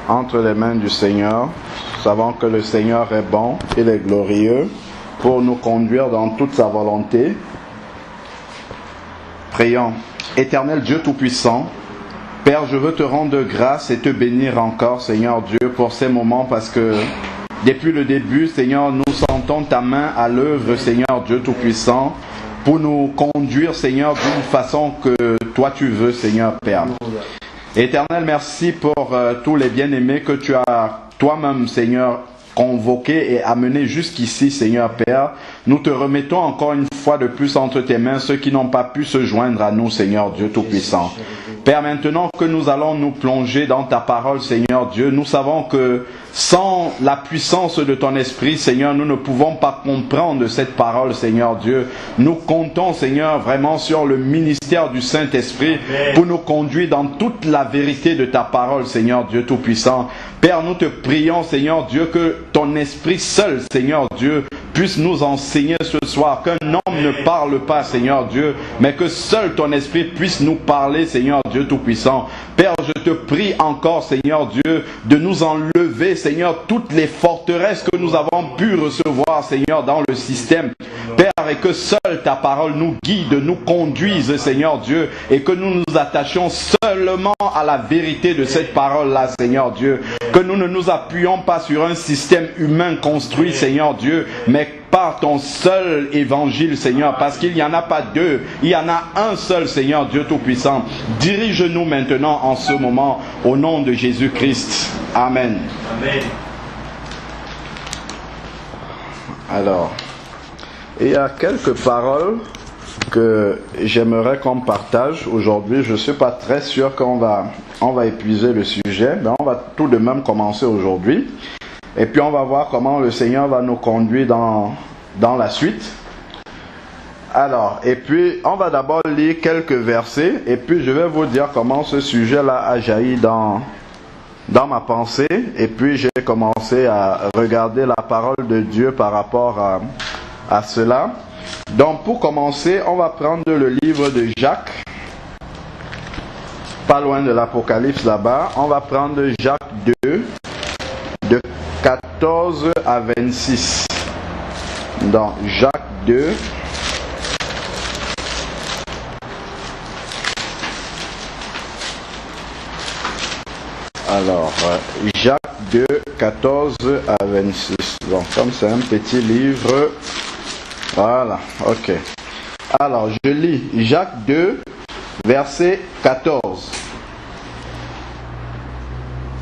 entre les mains du Seigneur. Nous savons que le Seigneur est bon, il est glorieux pour nous conduire dans toute sa volonté. Prions. Éternel Dieu Tout-Puissant, Père, je veux te rendre grâce et te bénir encore, Seigneur Dieu, pour ces moments, parce que depuis le début, Seigneur, nous sentons ta main à l'œuvre, Seigneur Dieu Tout-Puissant, pour nous conduire, Seigneur, d'une façon que toi tu veux, Seigneur Père. Éternel, merci pour tous les bien-aimés que tu as toi-même, Seigneur, convoqués et amenés jusqu'ici, Seigneur Père. Nous te remettons encore une fois de plus entre tes mains ceux qui n'ont pas pu se joindre à nous, Seigneur Dieu Tout-Puissant. Père, maintenant que nous allons nous plonger dans ta parole, Seigneur Dieu, nous savons que sans la puissance de ton esprit, Seigneur, nous ne pouvons pas comprendre cette parole, Seigneur Dieu. Nous comptons, Seigneur, vraiment sur le ministère du Saint-Esprit pour nous conduire dans toute la vérité de ta parole, Seigneur Dieu Tout-Puissant. Père, nous te prions, Seigneur Dieu, que ton esprit seul, Seigneur Dieu, puisse nous enseigner ce soir, qu'un homme ne parle pas, Seigneur Dieu, mais que seul ton esprit puisse nous parler, Seigneur Dieu Tout-Puissant. Père, je te prie encore, Seigneur Dieu, de nous enlever, Seigneur, toutes les forteresses que nous avons pu recevoir, Seigneur, dans le système. Père, et que seule ta parole nous guide, nous conduise, Seigneur Dieu, et que nous nous attachions seulement à la vérité de cette parole-là, Seigneur Dieu. Que nous ne nous appuyons pas sur un système humain construit, Seigneur Dieu, mais par ton seul évangile, Seigneur, parce qu'il n'y en a pas deux, il y en a un seul, Seigneur Dieu Tout-Puissant. Dirige-nous maintenant en ce moment, au nom de Jésus-Christ. Amen. Amen. Alors, il y a quelques paroles que j'aimerais qu'on partage aujourd'hui. Je ne suis pas très sûr qu'on va épuiser le sujet, mais on va tout de même commencer aujourd'hui. Et puis on va voir comment le Seigneur va nous conduire dans la suite. Alors, et puis on va d'abord lire quelques versets, et puis je vais vous dire comment ce sujet-là a jailli dans ma pensée. Et puis j'ai commencé à regarder la parole de Dieu par rapport à cela. Donc pour commencer, on va prendre le livre de Jacques, pas loin de l'Apocalypse là-bas. On va prendre Jacques 2, de 14 à 26. Dans Jacques 2, alors Jacques 2, 14 à 26. Donc comme c'est un petit livre, voilà, ok. Alors je lis Jacques 2, verset 14.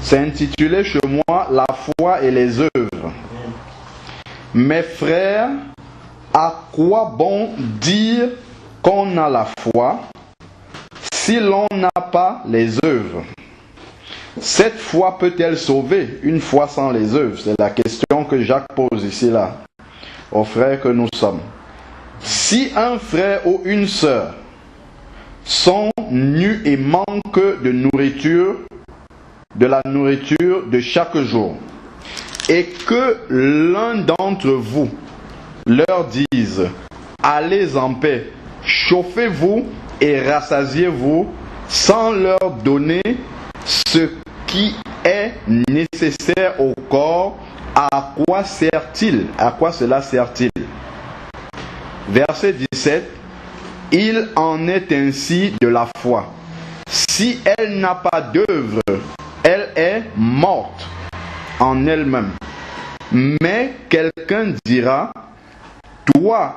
C'est intitulé chez moi La foi et les œuvres. Mes frères, à quoi bon dire qu'on a la foi si l'on n'a pas les œuvres? Cette foi peut-elle sauver une foi sans les œuvres? C'est la question que Jacques pose ici là, aux frères que nous sommes. Si un frère ou une sœur sont nus et manquent de nourriture, de la nourriture de chaque jour, et que l'un d'entre vous leur dise « Allez en paix, chauffez-vous et rassasiez-vous » sans leur donner ce qui est nécessaire au corps, à quoi sert-il? À quoi cela sert-il? Verset 17. Il en est ainsi de la foi. Si elle n'a pas d'œuvre, elle est morte en elle-même. Mais quelqu'un dira, toi,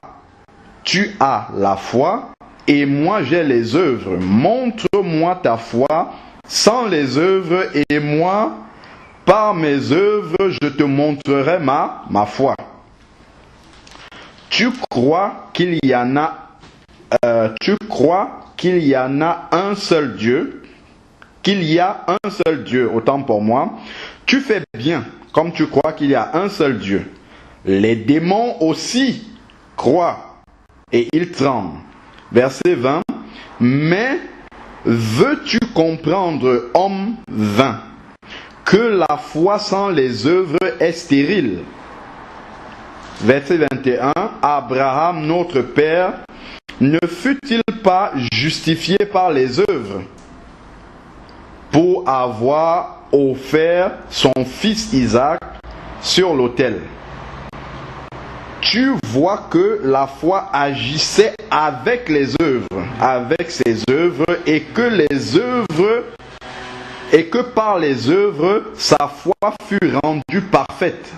tu as la foi et moi j'ai les œuvres. Montre-moi ta foi sans les œuvres et moi, par mes œuvres, je te montrerai ma foi. Tu crois qu'il y en a un seul Dieu, qu'il y a un seul Dieu, autant pour moi. Tu fais bien, comme tu crois qu'il y a un seul Dieu. Les démons aussi croient et ils tremblent. Verset 20. Mais veux-tu comprendre, homme vain, que la foi sans les œuvres est stérile? Verset 21. Abraham, notre père, ne fut-il pas justifié par les œuvres pour avoir offert son fils Isaac sur l'autel. Tu vois que la foi agissait avec les œuvres, avec ses œuvres, et que par les œuvres, sa foi fut rendue parfaite.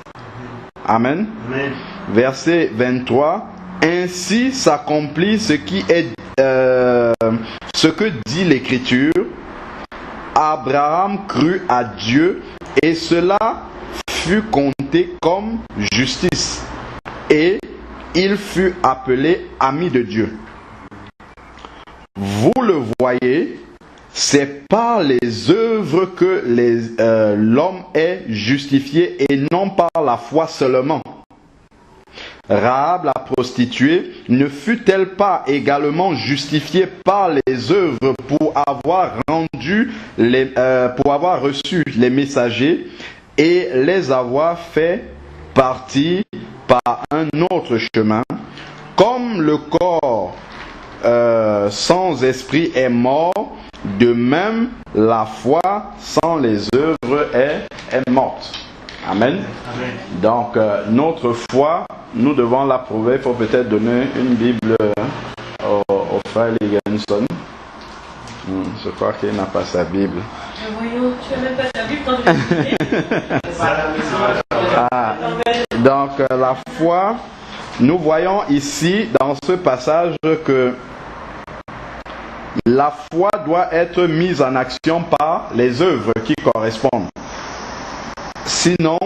Amen. Amen. Verset 23. Ainsi s'accomplit ce que dit l'Écriture. Abraham crut à Dieu et cela fut compté comme justice. Et il fut appelé ami de Dieu. Vous le voyez, c'est par les œuvres que l'homme est justifié et non par la foi seulement. Rahab, la prostituée, ne fut-elle pas également justifiée par les œuvres pour avoir reçu les messagers et les avoir fait partir par un autre chemin, comme le corps sans esprit est mort, de même la foi sans les œuvres est morte. Amen. Amen. Donc notre foi, nous devons la prouver. Il faut peut-être donner une Bible au frère Liganson. Je crois qu'il n'a pas sa Bible. Voyons, tu n'as même pas ta Bible dans le Donc la foi, nous voyons ici dans ce passage que la foi doit être mise en action par les œuvres qui correspondent. Sinon,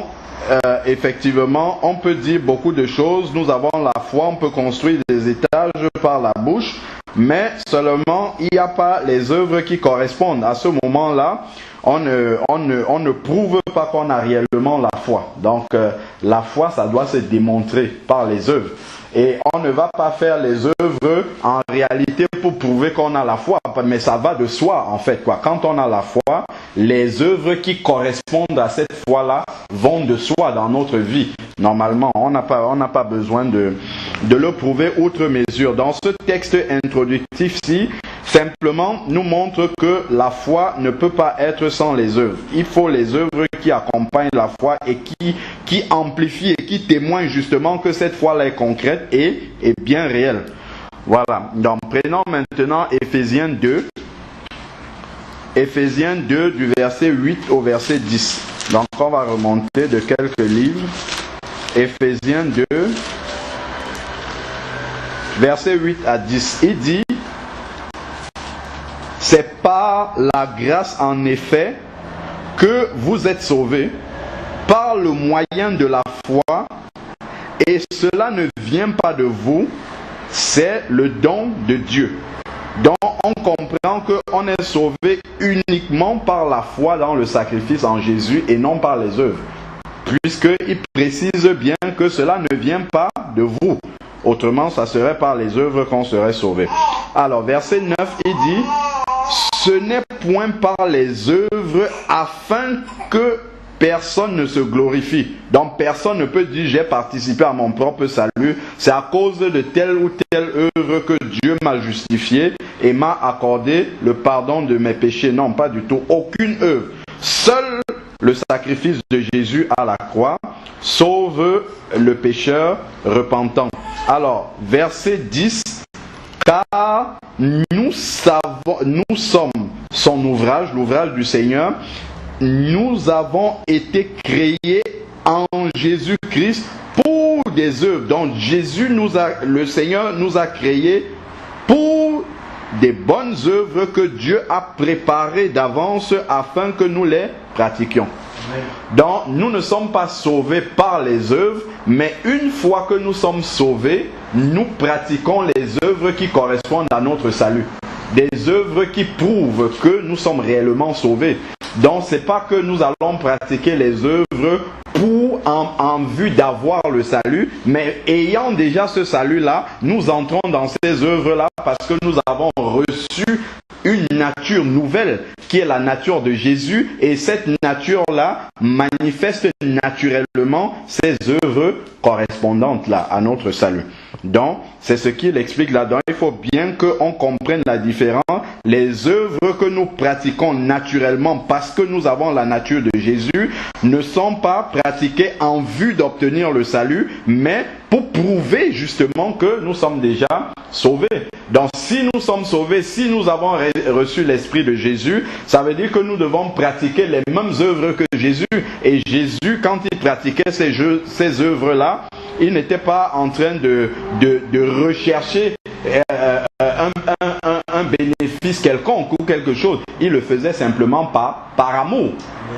effectivement, on peut dire beaucoup de choses. Nous avons la foi, on peut construire des étages par la bouche, mais seulement il n'y a pas les œuvres qui correspondent. À ce moment-là, on ne prouve pas qu'on a réellement la foi. Donc, la foi, ça doit se démontrer par les œuvres. Et on ne va pas faire les œuvres en réalité pour prouver qu'on a la foi, mais ça va de soi en fait, quoi. Quand on a la foi, les œuvres qui correspondent à cette foi-là vont de soi dans notre vie. Normalement, on n'a pas besoin de le prouver outre mesure. Dans ce texte introductif-ci, simplement nous montre que la foi ne peut pas être sans les œuvres. Il faut les œuvres qui accompagnent la foi et qui amplifient et qui témoignent justement que cette foi-là est concrète et bien réelle. Voilà. Donc prenons maintenant Éphésiens 2. Éphésiens 2 du verset 8 au verset 10. Donc on va remonter de quelques livres. Éphésiens 2, verset 8 à 10. Il dit: c'est par la grâce en effet que vous êtes sauvés, par le moyen de la foi, et cela ne vient pas de vous, c'est le don de Dieu. Donc on comprend qu'on est sauvé uniquement par la foi dans le sacrifice en Jésus et non par les œuvres, puisqu'il précise bien que cela ne vient pas de vous. Autrement, ça serait par les œuvres qu'on serait sauvé. Alors, verset 9, il dit: ce n'est point par les œuvres afin que personne ne se glorifie. Donc personne ne peut dire j'ai participé à mon propre salut, c'est à cause de telle ou telle œuvre que Dieu m'a justifié et m'a accordé le pardon de mes péchés. Non, pas du tout, aucune œuvre. Seul le sacrifice de Jésus à la croix sauve le pécheur repentant. Alors, verset 10, car nous sommes son ouvrage, l'ouvrage du Seigneur. Nous avons été créés en Jésus-Christ pour des œuvres. Donc le Seigneur nous a créés pour des bonnes œuvres que Dieu a préparées d'avance afin que nous les pratiquions. Donc nous ne sommes pas sauvés par les œuvres, mais une fois que nous sommes sauvés, nous pratiquons les œuvres qui correspondent à notre salut. Des œuvres qui prouvent que nous sommes réellement sauvés. Donc c'est pas que nous allons pratiquer les œuvres pour en vue d'avoir le salut, mais ayant déjà ce salut-là, nous entrons dans ces œuvres-là parce que nous avons reçu une nature nouvelle qui est la nature de Jésus, et cette nature-là manifeste naturellement ces œuvres correspondantes là à notre salut. Donc, c'est ce qu'il explique là-dedans. Il faut bien qu'on comprenne la différence. Les œuvres que nous pratiquons naturellement parce que nous avons la nature de Jésus ne sont pas pratiquées en vue d'obtenir le salut, mais pour prouver justement que nous sommes déjà sauvés. Donc, si nous sommes sauvés, si nous avons reçu l'Esprit de Jésus, ça veut dire que nous devons pratiquer les mêmes œuvres que Jésus. Et Jésus, quand il pratiquait ces œuvres-là, il n'était pas en train de rechercher un bénéfice quelconque ou quelque chose. Il le faisait simplement par amour.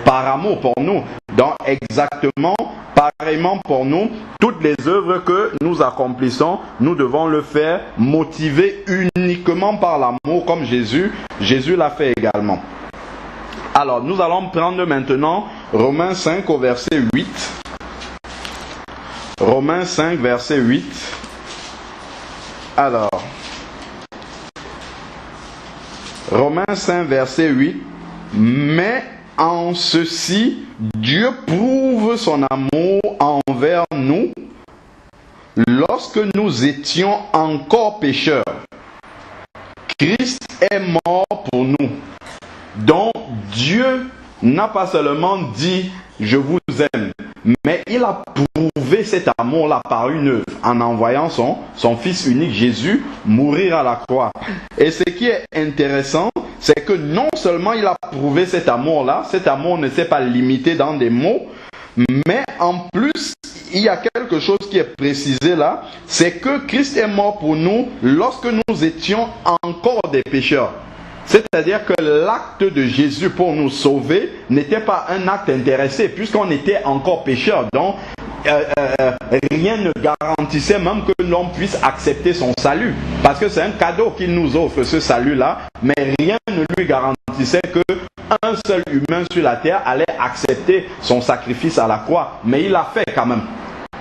Par amour pour nous. Donc exactement, pareillement pour nous, toutes les œuvres que nous accomplissons, nous devons le faire motivés uniquement par l'amour comme Jésus l'a fait également. Alors, nous allons prendre maintenant Romains 5 au verset 8. Romains 5, verset 8. Alors, Romains 5, verset 8. Mais en ceci, Dieu prouve son amour envers nous lorsque nous étions encore pécheurs. Christ est mort pour nous. Donc, Dieu n'a pas seulement dit « je vous aime », mais il a prouvé cet amour-là par une œuvre, en envoyant son Fils unique Jésus mourir à la croix. Et ce qui est intéressant, c'est que non seulement il a prouvé cet amour-là, cet amour ne s'est pas limité dans des mots, mais en plus, il y a quelque chose qui est précisé là, c'est que Christ est mort pour nous lorsque nous étions encore des pécheurs. C'est-à-dire que l'acte de Jésus pour nous sauver n'était pas un acte intéressé, puisqu'on était encore pécheurs. Donc, rien ne garantissait même que l'on puisse accepter son salut. Parce que c'est un cadeau qu'il nous offre, ce salut-là, mais rien ne lui garantissait qu'un seul humain sur la terre allait accepter son sacrifice à la croix. Mais il l'a fait quand même.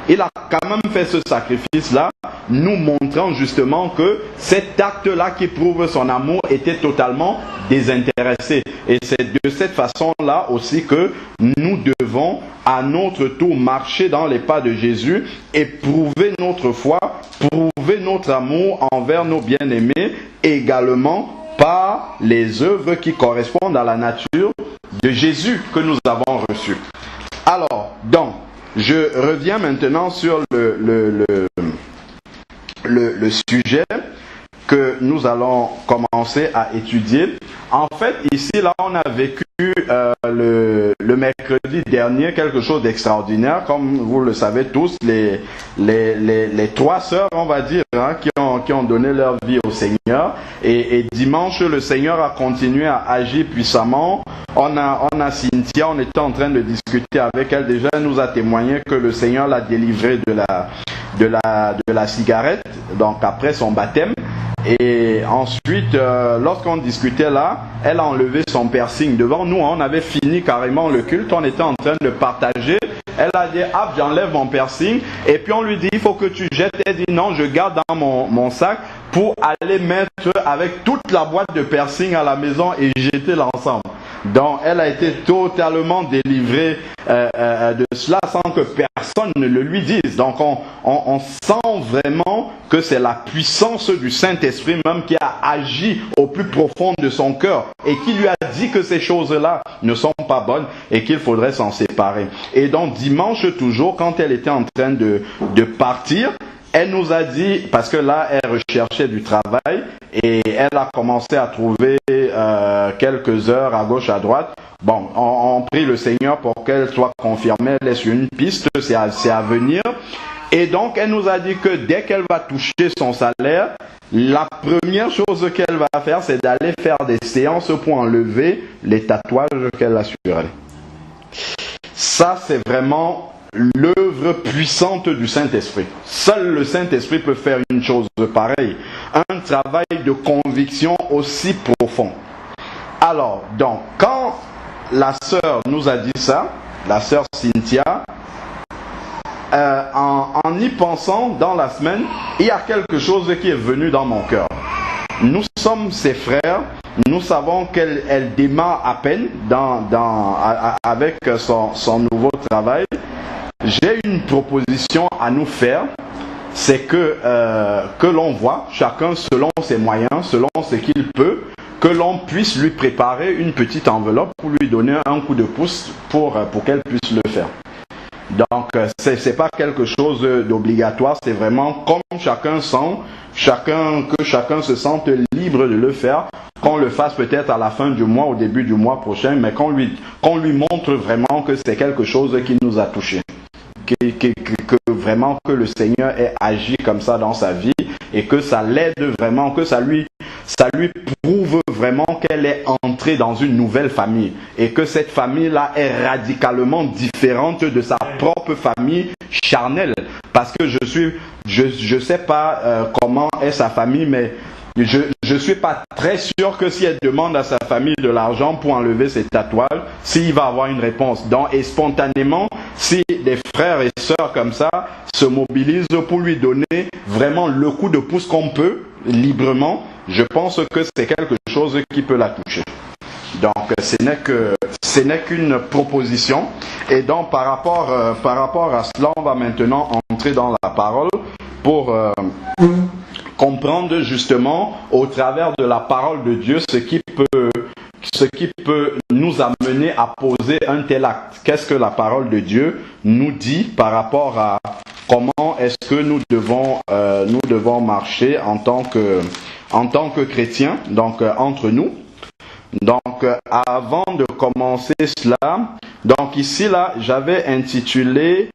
Il a quand même fait ce sacrifice-là, nous montrant justement que cet acte-là qui prouve son amour était totalement désintéressé. Et c'est de cette façon-là aussi que nous devons à notre tour marcher dans les pas de Jésus et prouver notre foi, prouver notre amour envers nos bien-aimés également par les œuvres qui correspondent à la nature de Jésus que nous avons reçue. Alors, donc, je reviens maintenant sur le sujet que nous allons commencer à étudier. En fait, ici, là, on a vécu le mercredi dernier quelque chose d'extraordinaire. Comme vous le savez tous, les trois sœurs, on va dire, hein, qui ont donné leur vie au Seigneur. Et dimanche, le Seigneur a continué à agir puissamment. On a Cynthia, on était en train de discuter avec elle. Déjà, elle nous a témoigné que le Seigneur l'a délivrée de la cigarette, donc après son baptême. Et ensuite, lorsqu'on discutait là, elle a enlevé son piercing devant nous. On avait fini carrément le culte, on était en train de partager. Elle a dit, ah, j'enlève mon piercing. Et puis on lui dit, il faut que tu jettes. Elle dit, non, je garde dans mon sac pour aller mettre avec toute la boîte de piercing à la maison et jeter l'ensemble. Donc, elle a été totalement délivrée de cela sans que personne ne le lui dise. Donc, on sent vraiment que c'est la puissance du Saint-Esprit même qui a agi au plus profond de son cœur et qui lui a dit que ces choses-là ne sont pas bonnes et qu'il faudrait s'en séparer. Et donc, dimanche toujours, quand elle était en train de partir, elle nous a dit, parce que là, elle recherchait du travail et elle a commencé à trouver quelques heures à gauche, à droite. Bon, on prie le Seigneur pour qu'elle soit confirmée. Elle est sur une piste, c'est à venir. Et donc, elle nous a dit que dès qu'elle va toucher son salaire, la première chose qu'elle va faire, c'est d'aller faire des séances pour enlever les tatouages qu'elle a sur elle. Ça, c'est vraiment l'œuvre puissante du Saint-Esprit. Seul le Saint-Esprit peut faire une chose pareille. Un travail de conviction aussi profond. Alors, donc, quand la sœur nous a dit ça, la sœur Cynthia, en y pensant dans la semaine, il y a quelque chose qui est venu dans mon cœur. Nous sommes ses frères. Nous savons qu'elle démarre à peine avec son nouveau travail. J'ai une proposition à nous faire c'est que l'on voit, chacun selon ses moyens, selon ce qu'il peut, que l'on puisse lui préparer une petite enveloppe pour lui donner un coup de pouce pour qu'elle puisse le faire. Donc, c'est pas quelque chose d'obligatoire, c'est vraiment comme chacun sent, que chacun se sente libre de le faire, qu'on le fasse peut-être à la fin du mois, au début du mois prochain, mais qu'on lui montre vraiment que c'est quelque chose qui nous a touchés. Que vraiment que le Seigneur ait agi comme ça dans sa vie et que ça l'aide vraiment, que ça lui prouve vraiment qu'elle est entrée dans une nouvelle famille et que cette famille-là est radicalement différente de sa propre famille charnelle. Parce que je sais pas comment est sa famille, mais je suis pas très sûr que si elle demande à sa famille de l'argent pour enlever ses tatouages, s'il va avoir une réponse. Donc, et spontanément, si des frères et sœurs comme ça se mobilisent pour lui donner vraiment le coup de pouce qu'on peut, librement, je pense que c'est quelque chose qui peut la toucher. Donc, ce n'est qu'une proposition. Et donc, par rapport à cela, on va maintenant entrer dans la parole pour comprendre justement au travers de la parole de Dieu ce qui peut nous amener à poser un tel acte. Qu'est-ce que la parole de Dieu nous dit par rapport à comment est-ce que nous devons marcher en tant que chrétiens, donc entre nous. Donc avant de commencer cela, donc ici là, j'avais intitulé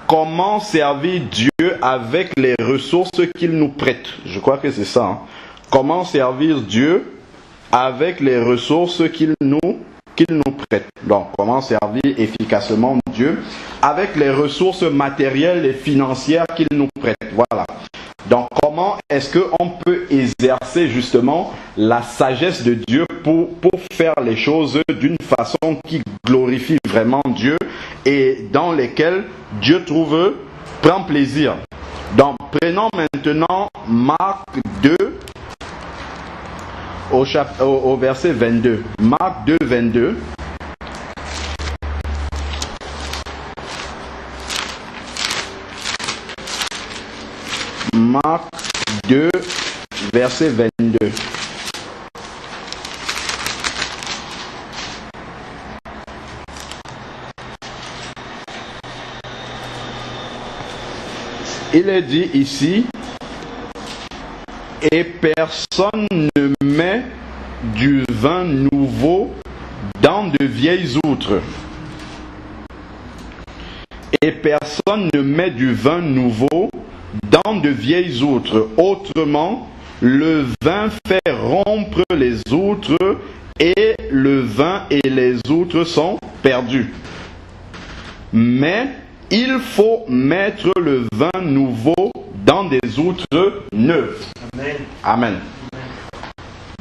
comment servir Dieu avec les ressources qu'il nous prête. Je crois que c'est ça. Hein. Comment servir Dieu avec les ressources qu'il nous prête. Donc, comment servir efficacement Dieu avec les ressources matérielles et financières qu'il nous prête. Voilà. Donc, comment est-ce qu'on peut exercer justement la sagesse de Dieu pour faire les choses d'une façon qui glorifie vraiment Dieu et dans lesquelles Dieu prend plaisir. Donc, prenons maintenant Marc 2 au verset 22. Marc 2, 22. Marc 2, verset 22. Il est dit ici, et personne ne met du vin nouveau dans de vieilles outres. Et personne ne met du vin nouveau dans de vieilles outres. Autrement, le vin fait rompre les outres et le vin et les outres sont perdus. Mais il faut mettre le vin nouveau dans des outres neuves. Amen. Amen.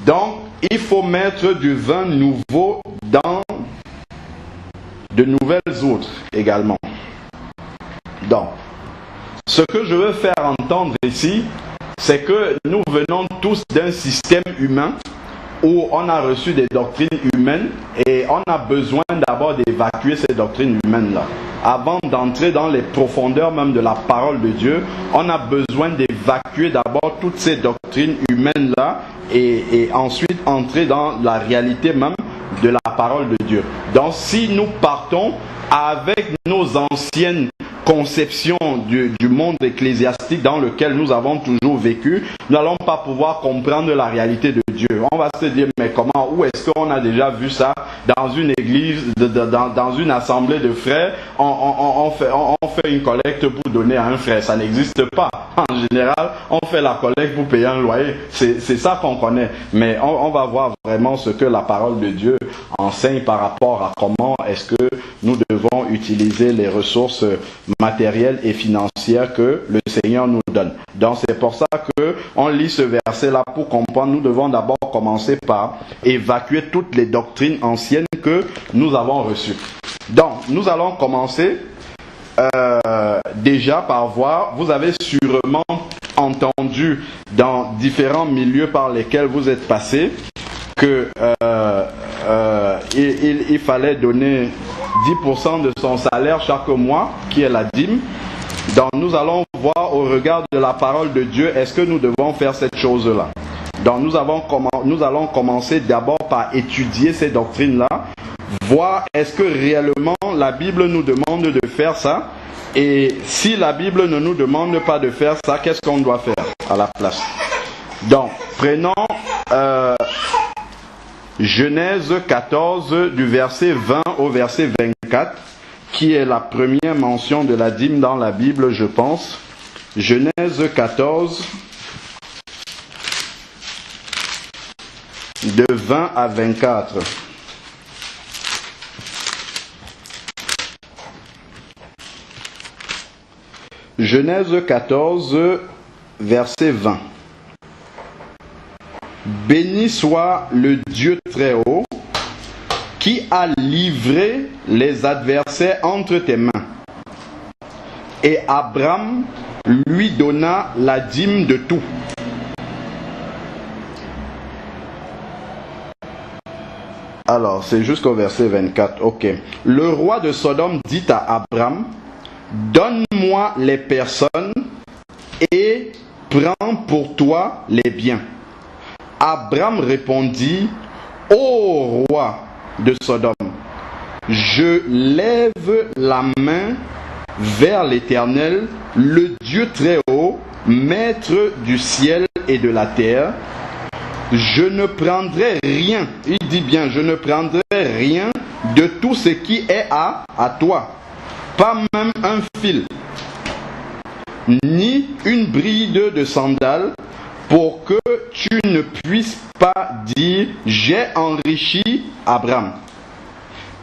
Donc, il faut mettre du vin nouveau dans de nouvelles outres également. Donc, ce que je veux faire entendre ici, c'est que nous venons tous d'un système humain où on a reçu des doctrines humaines et on a besoin d'abord d'évacuer ces doctrines humaines-là. Avant d'entrer dans les profondeurs même de la parole de Dieu, on a besoin d'évacuer d'abord toutes ces doctrines humaines-là et ensuite entrer dans la réalité même de la parole de Dieu. Donc si nous partons avec nos anciennes conceptions du monde ecclésiastique dans lequel nous avons toujours vécu, nous n'allons pas pouvoir comprendre la réalité de Dieu. On va se dire, mais comment, où est-ce qu'on a déjà vu ça dans une église, dans une assemblée de frères, on fait une collecte pour donner à un frère. Ça n'existe pas. En général, on fait la collecte pour payer un loyer. C'est ça qu'on connaît. Mais on va voir vraiment ce que la parole de Dieu enseigne par rapport à comment est-ce que nous devons utiliser les ressources matérielles et financières que le Seigneur nous donne. Donc c'est pour ça que on lit ce verset-là pour comprendre. Nous devons d'abord commencer par évacuer toutes les doctrines anciennes que nous avons reçues. Donc nous allons commencer déjà par voir, vous avez sûrement entendu dans différents milieux par lesquels vous êtes passés que il fallait donner 10% de son salaire chaque mois, qui est la dîme. Donc nous allons voir au regard de la parole de Dieu, est-ce que nous devons faire cette chose-là? Donc nous allons commencer d'abord par étudier ces doctrines-là, voir est-ce que réellement la Bible nous demande de faire ça, et si la Bible ne nous demande pas de faire ça, qu'est-ce qu'on doit faire à la place? Donc, prenons Genèse 14 du verset 20 au verset 24, qui est la première mention de la dîme dans la Bible, je pense. Genèse 14, de 20 à 24. Genèse 14, verset 20. Béni soit le Dieu très haut, qui a livré les adversaires entre tes mains. Et Abraham lui donna la dîme de tout. Alors, c'est jusqu'au verset 24. Ok. Le roi de Sodome dit à Abraham, donne-moi les personnes et prends pour toi les biens. Abraham répondit, ô roi de Sodome, je lève la main vers l'Éternel, le Dieu très haut, maître du ciel et de la terre. Je ne prendrai rien, il dit bien, je ne prendrai rien de tout ce qui est à toi, pas même un fil, ni une bride de sandales, pour que tu ne puisses pas dire, j'ai enrichi Abraham.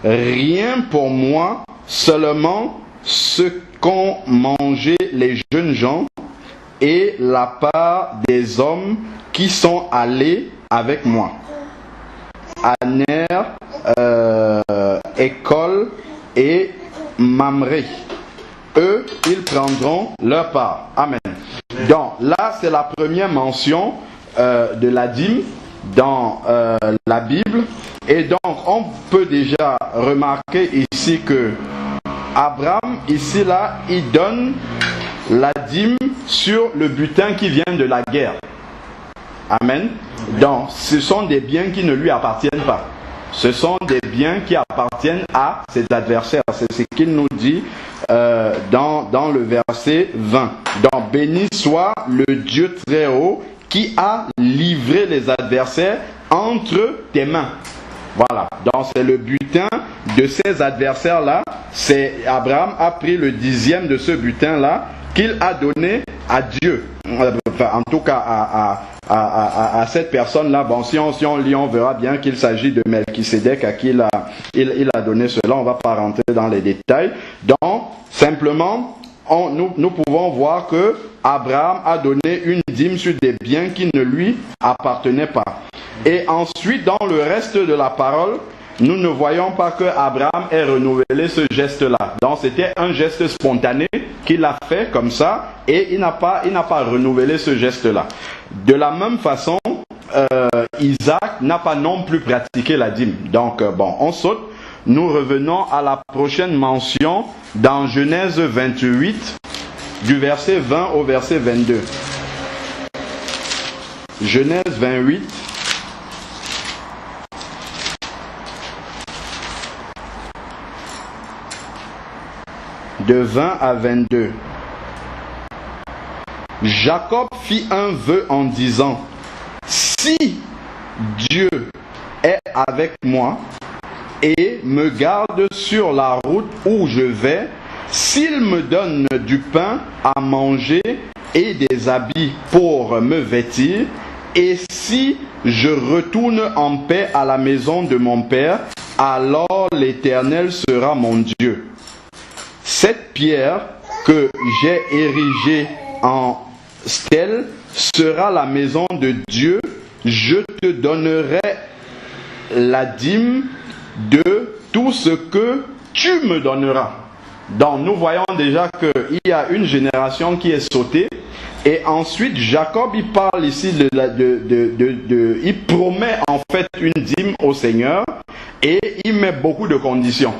Rien pour moi, seulement ce qu'ont mangé les jeunes gens et la part des hommes qui sont allés avec moi. Aner, École et Mamré. Eux, ils prendront leur part. Amen. Donc là, c'est la première mention de la dîme dans la Bible. Et donc, on peut déjà remarquer ici que Abraham, ici, là, il donne la dîme sur le butin qui vient de la guerre. Amen. Donc, ce sont des biens qui ne lui appartiennent pas. Ce sont des biens qui appartiennent à ses adversaires. C'est ce qu'il nous dit dans le verset 20. Donc, béni soit le Dieu très haut qui a livré les adversaires entre tes mains. Voilà. Donc, c'est le butin de ces adversaires-là. C'est Abraham a pris le 10e de ce butin-là qu'il a donné à Dieu. Enfin, en tout cas, à cette personne-là. Bon, si on lit, on verra bien qu'il s'agit de Melchisédek à qui il a donné cela. On ne va pas rentrer dans les détails. Donc, simplement, nous pouvons voir que Abraham a donné une dîme sur des biens qui ne lui appartenaient pas. Et ensuite, dans le reste de la parole, nous ne voyons pas que Abraham ait renouvelé ce geste-là. Donc, c'était un geste spontané qu'il a fait comme ça, et il n'a pas renouvelé ce geste-là. De la même façon, Isaac n'a pas non plus pratiqué la dîme. Donc, bon, on saute. Nous revenons à la prochaine mention dans Genèse 28, du verset 20 au verset 22. Genèse 28. De 20 à 22. Jacob fit un vœu en disant, si Dieu est avec moi et me garde sur la route où je vais, s'il me donne du pain à manger et des habits pour me vêtir, et si je retourne en paix à la maison de mon père, alors l'Éternel sera mon Dieu. Cette pierre que j'ai érigée en stèle sera la maison de Dieu. Je te donnerai la dîme de tout ce que tu me donneras. Donc nous voyons déjà qu'il y a une génération qui est sautée. Et ensuite Jacob il parle ici il promet en fait une dîme au Seigneur et il met beaucoup de conditions.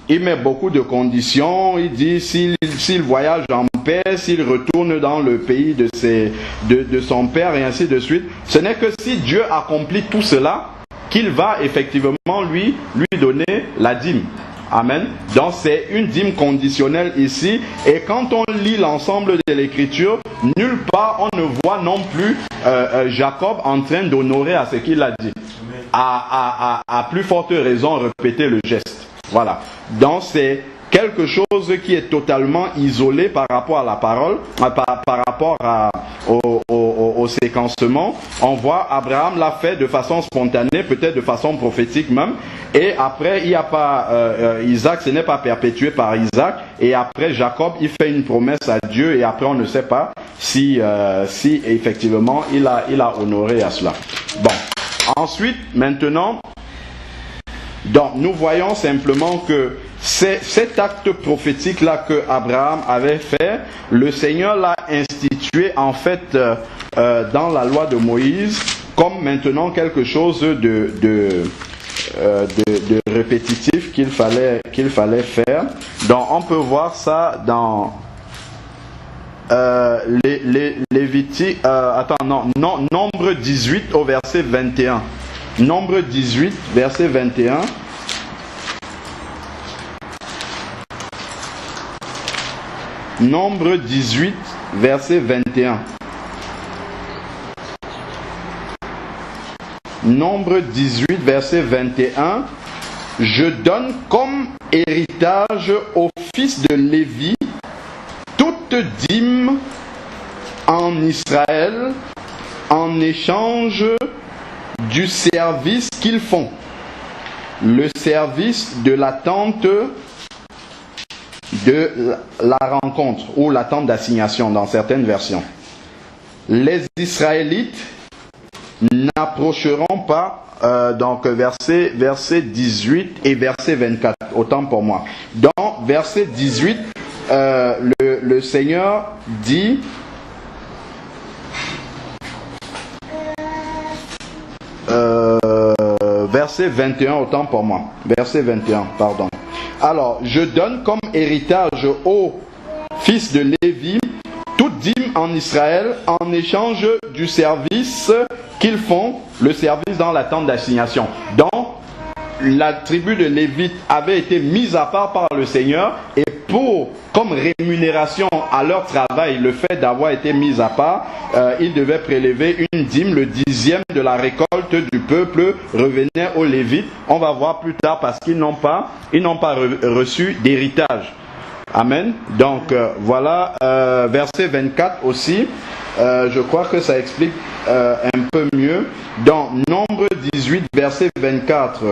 Il met beaucoup de conditions, il dit s'il voyage en grand-père, s'il retourne dans le pays de son père et ainsi de suite. Ce n'est que si Dieu accomplit tout cela qu'il va effectivement lui donner la dîme. Amen. Donc c'est une dîme conditionnelle ici. Et quand on lit l'ensemble de l'écriture, nulle part on ne voit non plus Jacob en train d'honorer à ce qu'il a dit. À plus forte raison répéter le geste. Voilà. Donc c'est quelque chose qui est totalement isolé par rapport à la parole, par rapport au séquencement. On voit Abraham l'a fait de façon spontanée, peut-être de façon prophétique même. Et après, il n'y a pas Isaac, ce n'est pas perpétué par Isaac. Et après, Jacob, il fait une promesse à Dieu. Et après, on ne sait pas si effectivement il a honoré à cela. Bon. Ensuite, maintenant, donc nous voyons simplement que cet acte prophétique-là que Abraham avait fait, le Seigneur l'a institué en fait dans la loi de Moïse comme maintenant quelque chose de répétitif qu'il fallait faire. Donc on peut voir ça dans Lévitique, Nombre 18 au verset 21. Nombre 18, verset 21. Nombre 18, verset 21. Nombre 18, verset 21. Je donne comme héritage aux fils de Lévi toute dîme en Israël en échange du service qu'ils font. Le service de la tente de la rencontre ou la tente d'assignation dans certaines versions. Les Israélites n'approcheront pas, donc verset 18 et verset 24, autant pour moi. Dans verset 18, le Seigneur dit, verset 21, autant pour moi. Verset 21, pardon. Alors, je donne comme héritage aux fils de Lévi toute dîme en Israël en échange du service qu'ils font, le service dans la tente d'assignation. Donc, la tribu de Lévite avait été mise à part par le Seigneur et comme rémunération à leur travail, le fait d'avoir été mis à part, ils devaient prélever une dîme, le 10e de la récolte du peuple revenait aux Lévites. On va voir plus tard parce qu'ils n'ont pas reçu d'héritage. Amen. Donc voilà, verset 24 aussi, je crois que ça explique un peu mieux. Dans Nombre 18, verset 24,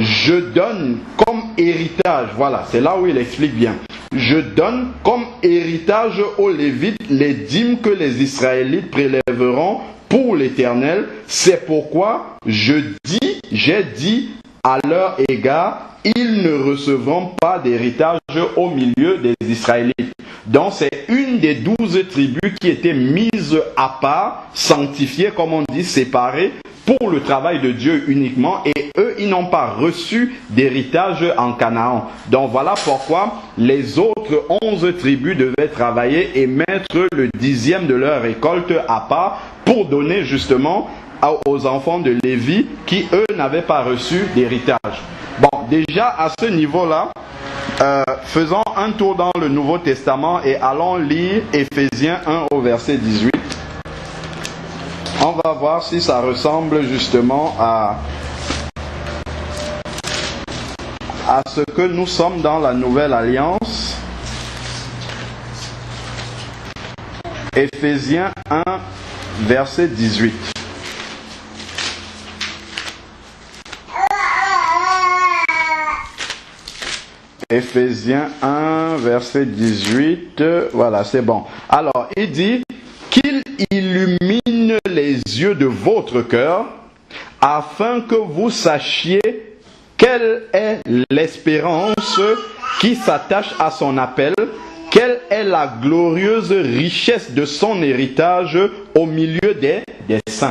je donne comme héritage, voilà, c'est là où il explique bien. Je donne comme héritage aux Lévites les dîmes que les Israélites prélèveront pour l'Éternel. C'est pourquoi j'ai dit à leur égard, ils ne recevront pas d'héritage au milieu des Israélites. Donc c'est une des 12 tribus qui étaient mises à part, sanctifiées, comme on dit, séparées, pour le travail de Dieu uniquement, et eux, ils n'ont pas reçu d'héritage en Canaan. Donc voilà pourquoi les autres 11 tribus devaient travailler et mettre le 10e de leur récolte à part pour donner justement aux enfants de Lévi qui, eux, n'avaient pas reçu d'héritage. Bon, déjà à ce niveau-là, faisons un tour dans le Nouveau Testament et allons lire Éphésiens 1 au verset 18. On va voir si ça ressemble justement à ce que nous sommes dans la Nouvelle Alliance. Éphésiens 1, verset 18. Éphésiens 1, verset 18. Voilà, c'est bon. Alors, il dit qu'il illumine les yeux de votre cœur afin que vous sachiez quelle est l'espérance qui s'attache à son appel, quelle est la glorieuse richesse de son héritage au milieu des saints.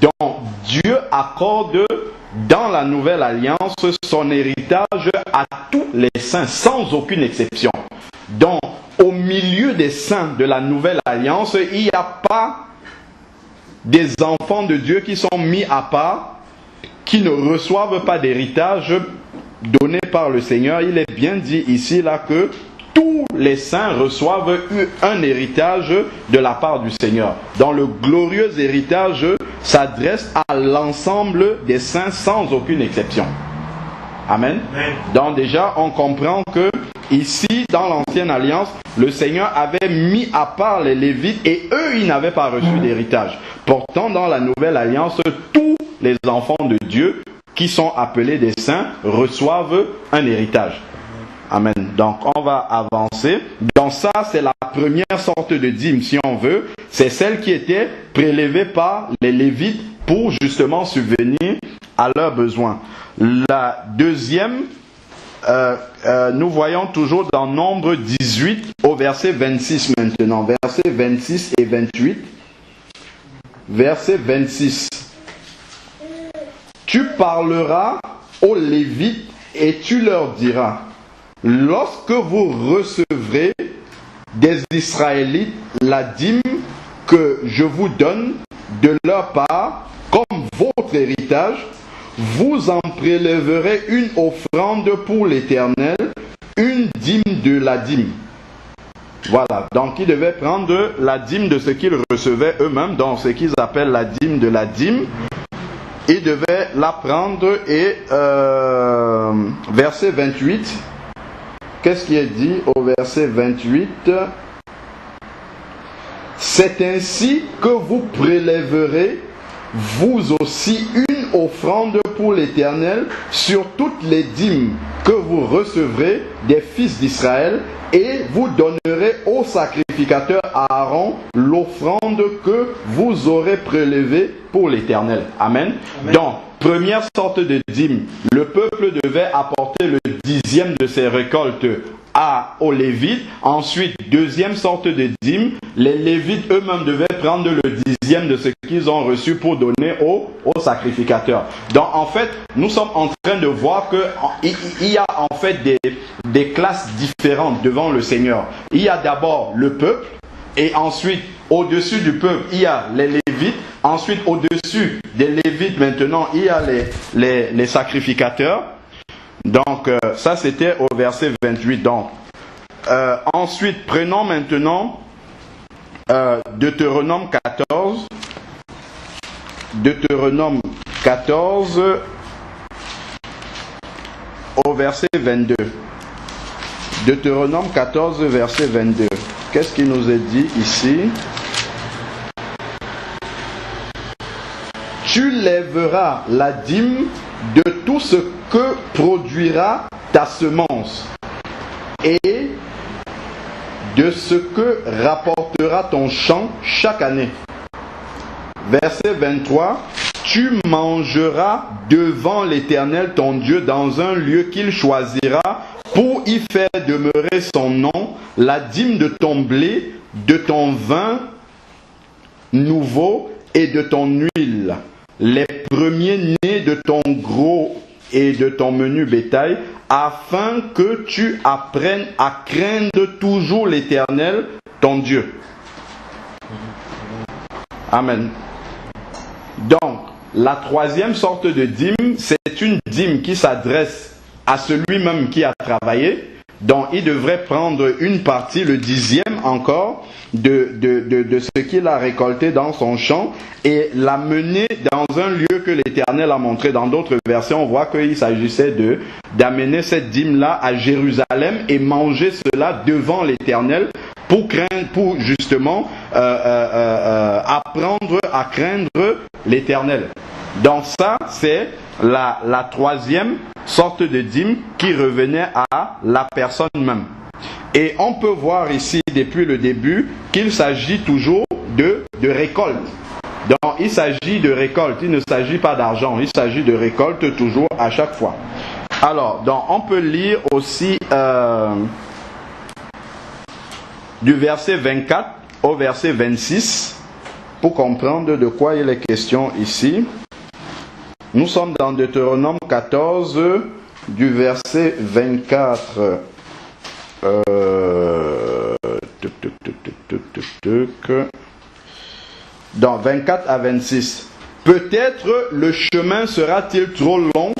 Donc, Dieu accorde dans la Nouvelle Alliance son héritage à tous les saints, sans aucune exception. Donc, au milieu des saints de la nouvelle alliance, il n'y a pas des enfants de Dieu qui sont mis à part, qui ne reçoivent pas d'héritage donné par le Seigneur. Il est bien dit ici là que tous les saints reçoivent un héritage de la part du Seigneur. Donc le glorieux héritage s'adresse à l'ensemble des saints sans aucune exception. Amen. Amen. Donc déjà on comprend que ici dans l'ancienne alliance, le Seigneur avait mis à part les Lévites et eux ils n'avaient pas reçu d'héritage. Pourtant dans la nouvelle alliance, tous les enfants de Dieu qui sont appelés des saints reçoivent un héritage. Amen. Donc on va avancer. Donc ça c'est la première sorte de dîme si on veut. C'est celle qui était prélevée par les Lévites pour justement subvenir à leurs besoins. La deuxième, nous voyons toujours dans Nombre 18 au verset 26 maintenant. Verset 26 et 28. Verset 26. Tu parleras aux Lévites et tu leur diras: lorsque vous recevrez des Israélites la dîme que je vous donne de leur part comme votre héritage, vous en prélèverez une offrande pour l'Éternel, une dîme de la dîme. Voilà, donc ils devaient prendre la dîme de ce qu'ils recevaient eux-mêmes, dans ce qu'ils appellent la dîme de la dîme. Ils devaient la prendre et verset 28, qu'est-ce qui est dit au verset 28? C'est ainsi que vous prélèverez vous aussi une offrande pour l'Éternel sur toutes les dîmes que vous recevrez des fils d'Israël, et vous donnerez au sacrificateur Aaron l'offrande que vous aurez prélevée pour l'Éternel. Amen. Amen. Donc, première sorte de dîme, le peuple devait apporter le 10e de ses récoltes aux Lévites. Ensuite, deuxième sorte de dîme, les Lévites eux-mêmes devaient prendre le 10e de ce qu'ils ont reçu pour donner au sacrificateur. Donc en fait, nous sommes en train de voir qu'il y a en fait des classes différentes devant le Seigneur. Il y a d'abord le peuple, et ensuite au-dessus du peuple il y a les Lévites. Ensuite au-dessus des Lévites maintenant il y a les sacrificateurs. Donc ça c'était au verset 28. Donc ensuite prenons maintenant Deutéronome 14. Deutéronome 14 au verset 22. Deutéronome 14 verset 22. Qu'est-ce qui nous est dit ici? Tu lèveras la dîme de tout ce que produira ta semence et de ce que rapportera ton champ chaque année. Verset 23. Tu mangeras devant l'Éternel ton Dieu dans un lieu qu'il choisira pour y faire demeurer son nom, la dîme de ton blé, de ton vin nouveau et de ton huile, les premiers-nés de ton gros et de ton menu bétail, afin que tu apprennes à craindre toujours l'Éternel, ton Dieu. Amen. Donc, la troisième sorte de dîme, c'est une dîme qui s'adresse à celui-même qui a travaillé. Donc, il devrait prendre une partie, le 10e encore, de ce qu'il a récolté dans son champ et l'amener dans un lieu que l'Éternel a montré. Dans d'autres versions, on voit qu'il s'agissait d'amener cette dîme-là à Jérusalem et manger cela devant l'Éternel pour justement apprendre à craindre l'Éternel. Donc ça, c'est la troisième sorte de dîme qui revenait à la personne même. Et on peut voir ici depuis le début qu'il s'agit toujours de récolte. Donc il s'agit de récolte, il ne s'agit pas d'argent, il s'agit de récolte toujours à chaque fois. Alors, donc on peut lire aussi du verset 24 au verset 26 pour comprendre de quoi il est question ici. Nous sommes dans Deutéronome 14 du verset 24 Dans 24 à 26. Peut-être le chemin sera-t-il trop long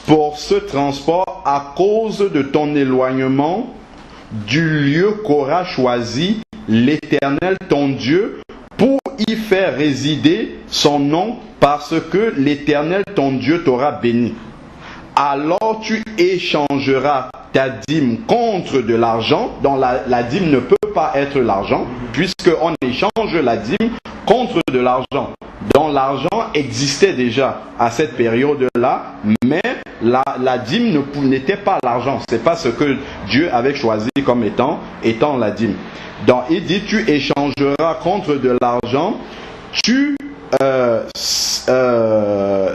pour ce transport à cause de ton éloignement du lieu qu'aura choisi l'Éternel ton Dieu pour y faire résider son nom, parce que l'Éternel ton Dieu t'aura béni. Alors tu échangeras ta dîme contre de l'argent, dont la dîme ne peut pas être l'argent, puisqu'on échange la dîme contre de l'argent, dont l'argent existait déjà à cette période-là, mais la dîme n'était pas l'argent. C'est pas ce que Dieu avait choisi comme étant la dîme. Donc il dit, tu échangeras contre de l'argent, tu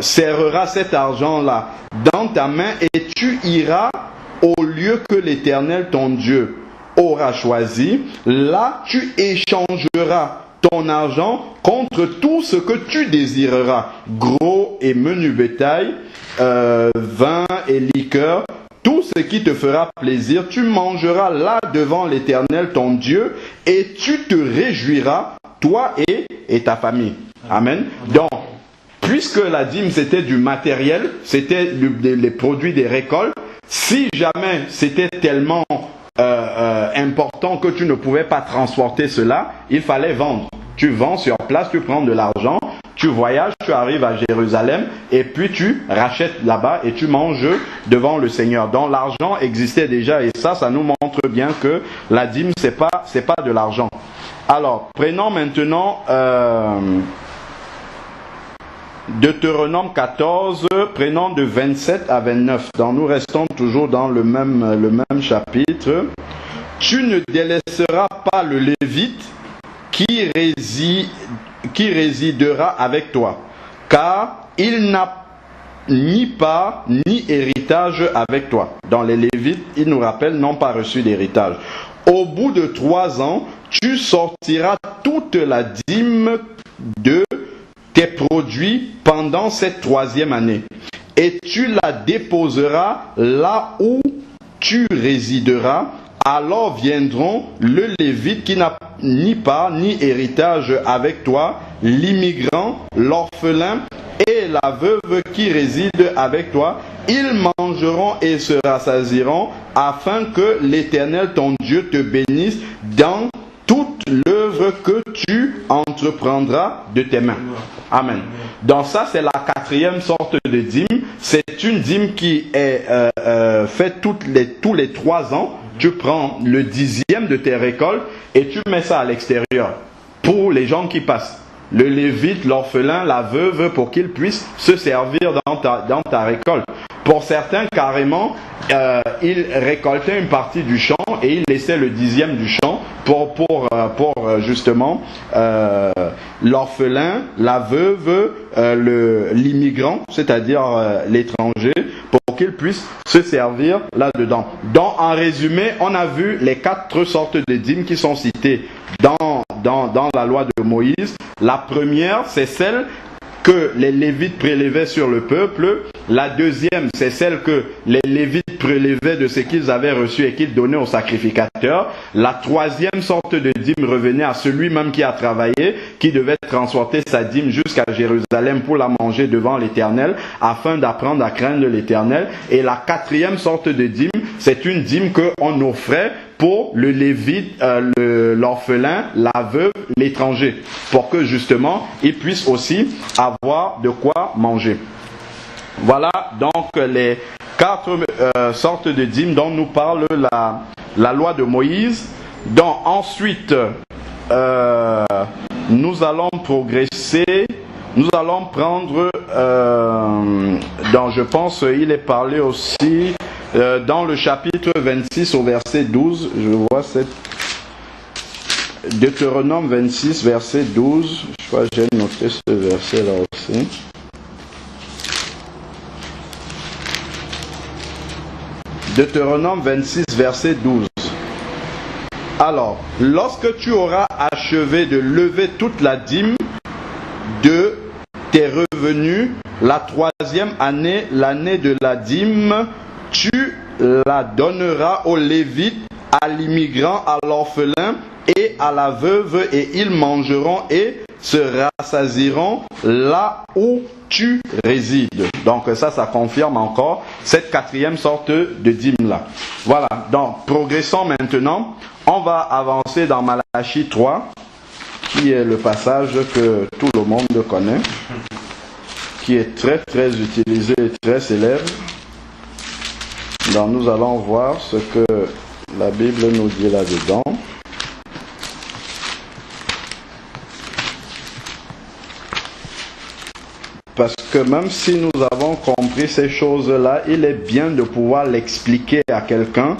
serreras cet argent-là dans ta main et tu iras au lieu que l'Éternel ton Dieu aura choisi. Là, tu échangeras ton argent contre tout ce que tu désireras, gros et menu bétail, vin et liqueur, tout ce qui te fera plaisir. Tu mangeras là devant l'Éternel ton Dieu et tu te réjouiras, toi et ta famille. Amen. Donc, puisque la dîme c'était du matériel, c'était les produits des récoltes, si jamais c'était tellement important que tu ne pouvais pas transporter cela, il fallait vendre. Tu vends sur place, tu prends de l'argent, tu voyages, tu arrives à Jérusalem et puis tu rachètes là-bas et tu manges devant le Seigneur. Donc l'argent existait déjà et ça nous montre bien que la dîme c'est pas de l'argent. Alors prenons maintenant Deutéronome 14, prenons de 27 à 29. Donc nous restons toujours dans le même chapitre. Tu ne délaisseras pas le Lévite qui résidera avec toi, car il n'a ni part ni héritage avec toi. Dans les Lévites, il nous rappelle, n'ont pas reçu d'héritage. Au bout de 3 ans, tu sortiras toute la dîme de tes produits pendant cette 3e année, et tu la déposeras là où tu résideras. Alors viendront le Lévite qui n'a ni part ni héritage avec toi, l'immigrant, l'orphelin et la veuve qui réside avec toi. Ils mangeront et se rassasieront, afin que l'Éternel ton Dieu te bénisse dans toute l'œuvre que tu entreprendras de tes mains. Amen. Donc ça, c'est la 4e sorte de dîme. C'est une dîme qui est faite tous les 3 ans. Tu prends le 10e de tes récoltes et tu mets ça à l'extérieur pour les gens qui passent. Le lévite, l'orphelin, la veuve, pour qu'ils puissent se servir dans ta récolte. Pour certains, carrément, ils récoltaient une partie du champ et ils laissaient le 10e du champ pour justement l'orphelin, la veuve, l'immigrant, c'est-à-dire l'étranger, pour qu'ils puissent se servir là-dedans. Donc, en résumé, on a vu les 4 sortes de dîmes qui sont citées dans la loi de Moïse. La première, c'est celle que les Lévites prélevaient sur le peuple. La deuxième, c'est celle que les Lévites prélevaient de ce qu'ils avaient reçu et qu'ils donnaient aux sacrificateurs. La 3e sorte de dîme revenait à celui-même qui a travaillé, qui devait transporter sa dîme jusqu'à Jérusalem pour la manger devant l'Éternel, afin d'apprendre à craindre l'Éternel. Et la 4e sorte de dîme, c'est une dîme qu'on offrait pour le Lévite, l'orphelin, la veuve, l'étranger, pour que justement ils puissent aussi avoir de quoi manger. Voilà donc les 4 sortes de dîmes dont nous parle la loi de Moïse. Donc ensuite, nous allons progresser. Nous allons prendre, je pense il est parlé aussi dans le chapitre 26 au verset 12, je vois cette Deutéronome 26 verset 12, je crois que j'ai noté ce verset là aussi. Deutéronome 26 verset 12. Alors, lorsque tu auras achevé de lever toute la dîme de tes revenus, la 3e année, l'année de la dîme, tu la donneras aux Lévites à l'immigrant, à l'orphelin et à la veuve, et ils mangeront et se rassasieront là où tu résides. Donc ça confirme encore cette quatrième sorte de dîme-là. Voilà, donc progressons maintenant. On va avancer dans Malachie 3, qui est le passage que tout le monde connaît, qui est très très utilisé et très célèbre. Donc nous allons voir ce que la Bible nous dit là-dedans. Parce que même si nous avons compris ces choses-là, il est bien de pouvoir l'expliquer à quelqu'un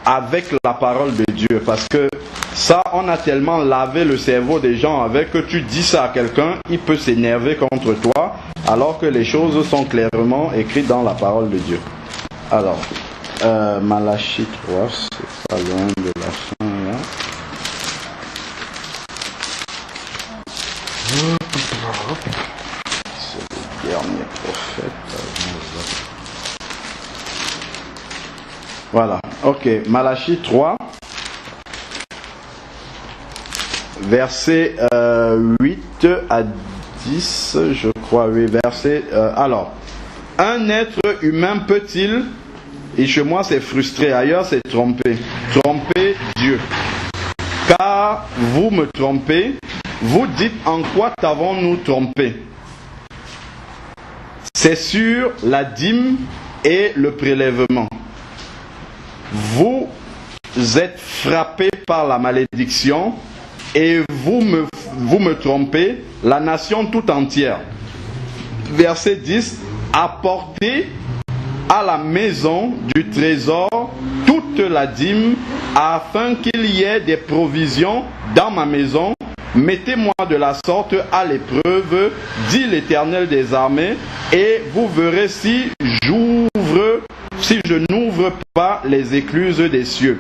avec la parole de Dieu. Parce que ça, on a tellement lavé le cerveau des gens avec que tu dis ça à quelqu'un, il peut s'énerver contre toi, alors que les choses sont clairement écrites dans la parole de Dieu. Alors, Malachie 3, c'est pas loin de la fin là. Dernier prophète. Voilà, ok, Malachie 3, verset 8 à 10, je crois, oui, verset... alors, un être humain peut-il, et chez moi c'est frustré, ailleurs c'est tromper Dieu. Car vous me trompez, vous dites en quoi t'avons-nous trompé? C'est sur la dîme et le prélèvement. Vous êtes frappés par la malédiction et vous me trompez, la nation tout entière. Verset 10. Apportez à la maison du trésor toute la dîme afin qu'il y ait des provisions dans ma maison. Mettez-moi de la sorte à l'épreuve, dit l'Éternel des armées, et vous verrez si je n'ouvre pas les écluses des cieux,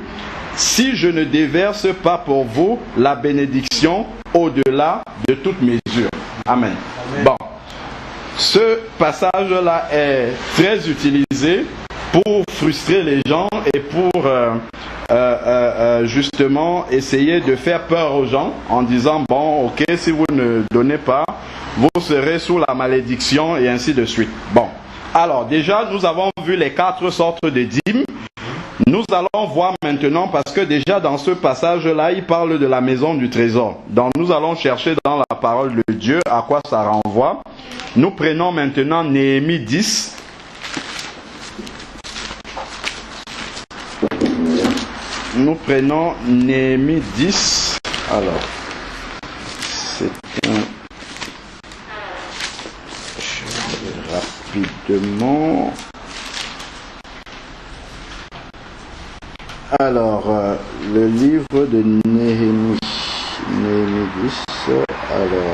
si je ne déverse pas pour vous la bénédiction au-delà de toute mesure. Amen. Bon, ce passage-là est très utilisé pour frustrer les gens et pour justement essayer de faire peur aux gens en disant bon, ok, si vous ne donnez pas, vous serez sous la malédiction et ainsi de suite. Bon, alors déjà nous avons vu les 4 sortes de dîmes. Nous allons voir maintenant, parce que déjà dans ce passage-là, il parle de la maison du trésor. Donc nous allons chercher dans la parole de Dieu à quoi ça renvoie. Nous prenons maintenant Néhémie 10. Nous prenons Néhémie 10. Alors, c'est un... Je vais rapidement... Alors, le livre de Néhémie. Néhémie 10. Alors...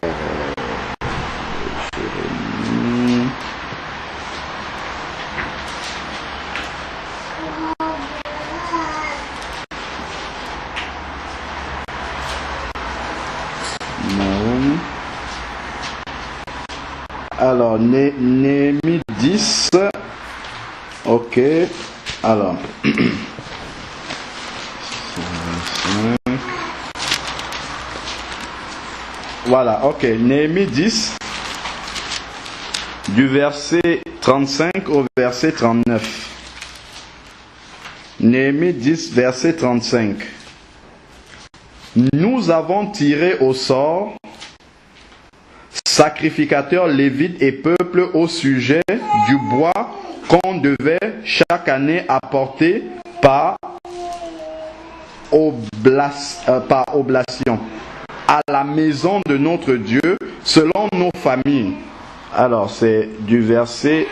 Alors, Néhémie 10, ok, alors, voilà, ok, Néhémie 10, du verset 35 au verset 39. Néhémie 10, verset 35. Nous avons tiré au sort sacrificateurs, lévites et peuple au sujet du bois qu'on devait chaque année apporter par oblation à la maison de notre Dieu selon nos familles. Alors c'est du verset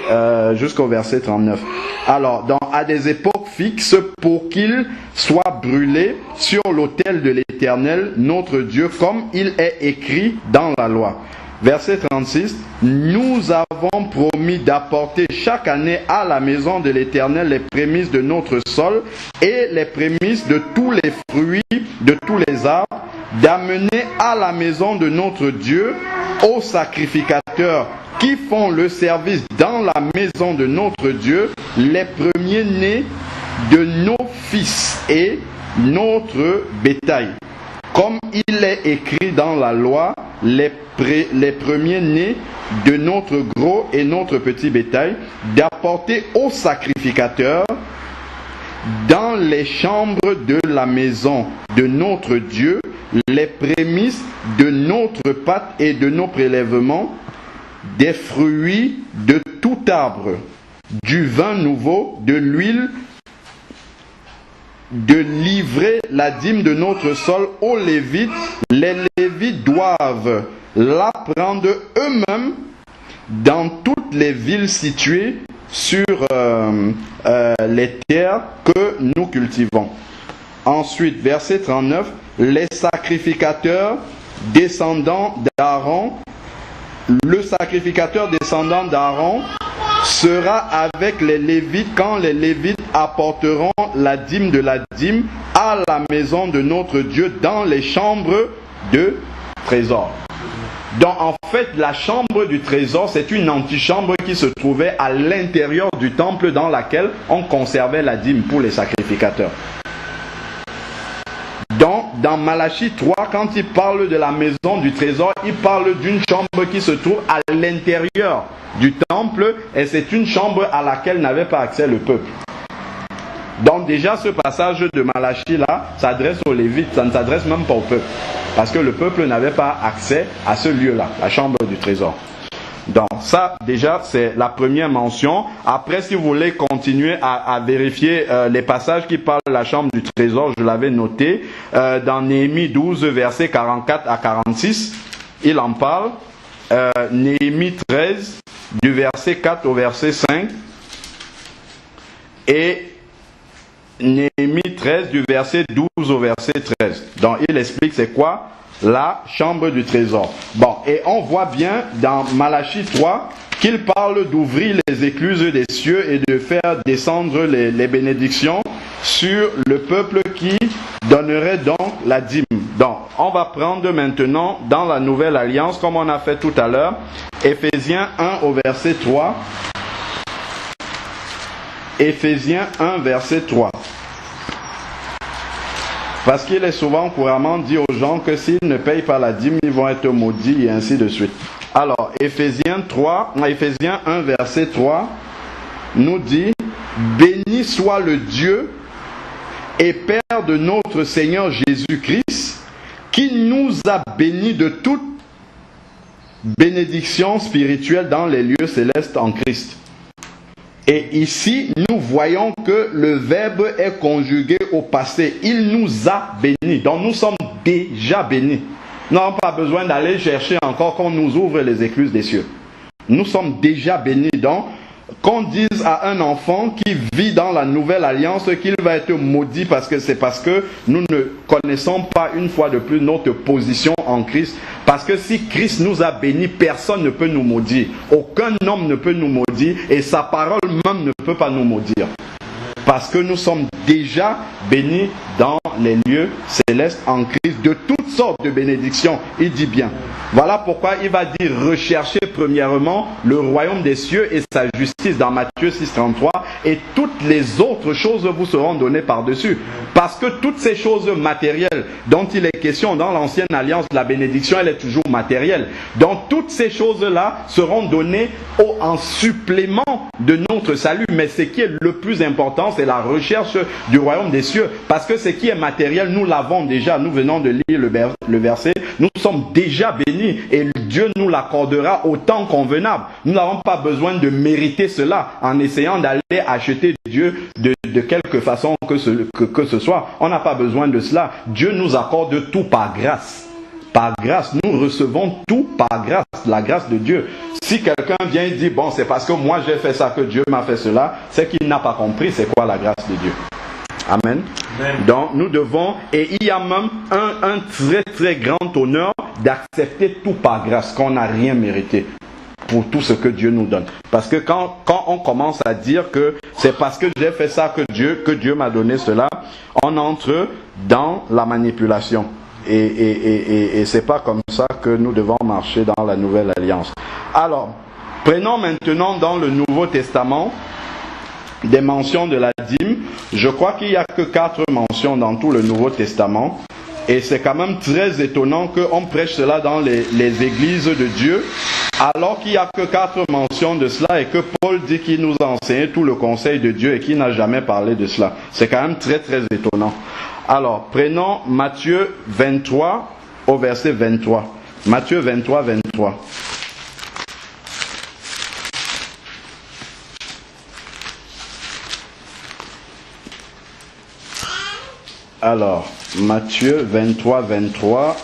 jusqu'au verset 39. Alors à des époques fixes pour qu'ils soient brûlés sur l'autel de l'Éternel notre Dieu comme il est écrit dans la loi. Verset 36, nous avons promis d'apporter chaque année à la maison de l'Éternel les prémices de notre sol et les prémices de tous les fruits de tous les arbres, d'amener à la maison de notre Dieu aux sacrificateurs qui font le service dans la maison de notre Dieu les premiers-nés de nos fils et notre bétail. Comme il est écrit dans la loi, les premiers-nés de notre gros et notre petit bétail, d'apporter au sacrificateur dans les chambres de la maison de notre Dieu les prémices de notre pâte et de nos prélèvements, des fruits de tout arbre, du vin nouveau, de l'huile, de livrer la dîme de notre sol aux Lévites. Les Lévites doivent la prendre eux-mêmes dans toutes les villes situées sur les terres que nous cultivons. Ensuite, verset 39, les sacrificateurs descendants d'Aaron, le sacrificateur descendant d'Aaron sera avec les Lévites quand les Lévites apporteront la dîme de la dîme à la maison de notre Dieu dans les chambres de trésor. Donc en fait, la chambre du trésor, c'est une antichambre qui se trouvait à l'intérieur du temple dans laquelle on conservait la dîme pour les sacrificateurs. Donc, dans Malachie 3, quand il parle de la maison du trésor, il parle d'une chambre qui se trouve à l'intérieur du temple et c'est une chambre à laquelle n'avait pas accès le peuple. Donc déjà, ce passage de Malachie là s'adresse aux Lévites, ça ne s'adresse même pas au peuple. Parce que le peuple n'avait pas accès à ce lieu-là, la chambre du trésor. Donc ça, déjà, c'est la première mention. Après, si vous voulez continuer à vérifier les passages qui parlent de la chambre du trésor, je l'avais noté. Dans Néhémie 12, versets 44 à 46, il en parle. Néhémie 13, du verset 4 au verset 5. Et Néhémie 13, du verset 12 au verset 13. Donc il explique c'est quoi la chambre du trésor. Bon, et on voit bien dans Malachie 3 qu'il parle d'ouvrir les écluses des cieux et de faire descendre les bénédictions sur le peuple qui donnerait donc la dîme. Donc, on va prendre maintenant dans la nouvelle alliance, comme on a fait tout à l'heure, Éphésiens 1 au verset 3. Éphésiens 1 verset 3. Parce qu'il est souvent couramment dit aux gens que s'ils ne payent pas la dîme, ils vont être maudits et ainsi de suite. Alors, Éphésiens 1 verset 3 nous dit « Béni soit le Dieu et Père de notre Seigneur Jésus-Christ, qui nous a bénis de toute bénédiction spirituelle dans les lieux célestes en Christ. » Et ici, nous voyons que le verbe est conjugué au passé. Il nous a bénis. Donc nous sommes déjà bénis. Nous n'avons pas besoin d'aller chercher encore qu'on nous ouvre les écluses des cieux. Nous sommes déjà bénis. Donc, qu'on dise à un enfant qui vit dans la nouvelle alliance qu'il va être maudit parce que nous ne connaissons pas une fois de plus notre position en Christ. Parce que si Christ nous a bénis, personne ne peut nous maudire. Aucun homme ne peut nous maudire et sa parole même ne peut pas nous maudire. Parce que nous sommes déjà bénis dans les lieux célestes en Christ de toutes sortes de bénédictions. Il dit bien. Voilà pourquoi il va dire recherchez premièrement le royaume des cieux et sa justice dans Matthieu 6,33 et toutes les autres choses vous seront données par-dessus. Parce que toutes ces choses matérielles dont il est question dans l'ancienne alliance, la bénédiction elle est toujours matérielle. Donc toutes ces choses-là seront données en supplément de notre salut. Mais ce qui est le plus important, c'est la recherche du royaume des cieux. Parce que ce qui est matériel, nous l'avons déjà. Nous venons de lire le verset. Nous sommes déjà bénis et Dieu nous l'accordera au temps convenable. Nous n'avons pas besoin de mériter cela en essayant d'aller acheter Dieu de quelque façon que ce soit. On n'a pas besoin de cela. Dieu nous accorde tout par grâce. Par grâce, nous recevons tout par grâce, la grâce de Dieu. Si quelqu'un vient et dit, bon, c'est parce que moi j'ai fait ça que Dieu m'a fait cela, c'est qu'il n'a pas compris c'est quoi la grâce de Dieu. Amen. Amen. Donc nous devons, et il y a même un très très grand honneur d'accepter tout par grâce, qu'on n'a rien mérité pour tout ce que Dieu nous donne. Parce que quand on commence à dire que c'est parce que j'ai fait ça que Dieu m'a donné cela, on entre dans la manipulation. Et c'est pas comme ça que nous devons marcher dans la nouvelle alliance. Alors, prenons maintenant dans le Nouveau Testament des mentions de la dîme, je crois qu'il n'y a que 4 mentions dans tout le Nouveau Testament. Et c'est quand même très étonnant qu'on prêche cela dans les églises de Dieu, alors qu'il n'y a que 4 mentions de cela et que Paul dit qu'il nous a enseigné tout le conseil de Dieu et qu'il n'a jamais parlé de cela. C'est quand même très très étonnant. Alors, prenons Matthieu 23 au verset 23. Matthieu 23, 23. Alors, Matthieu 23, 23.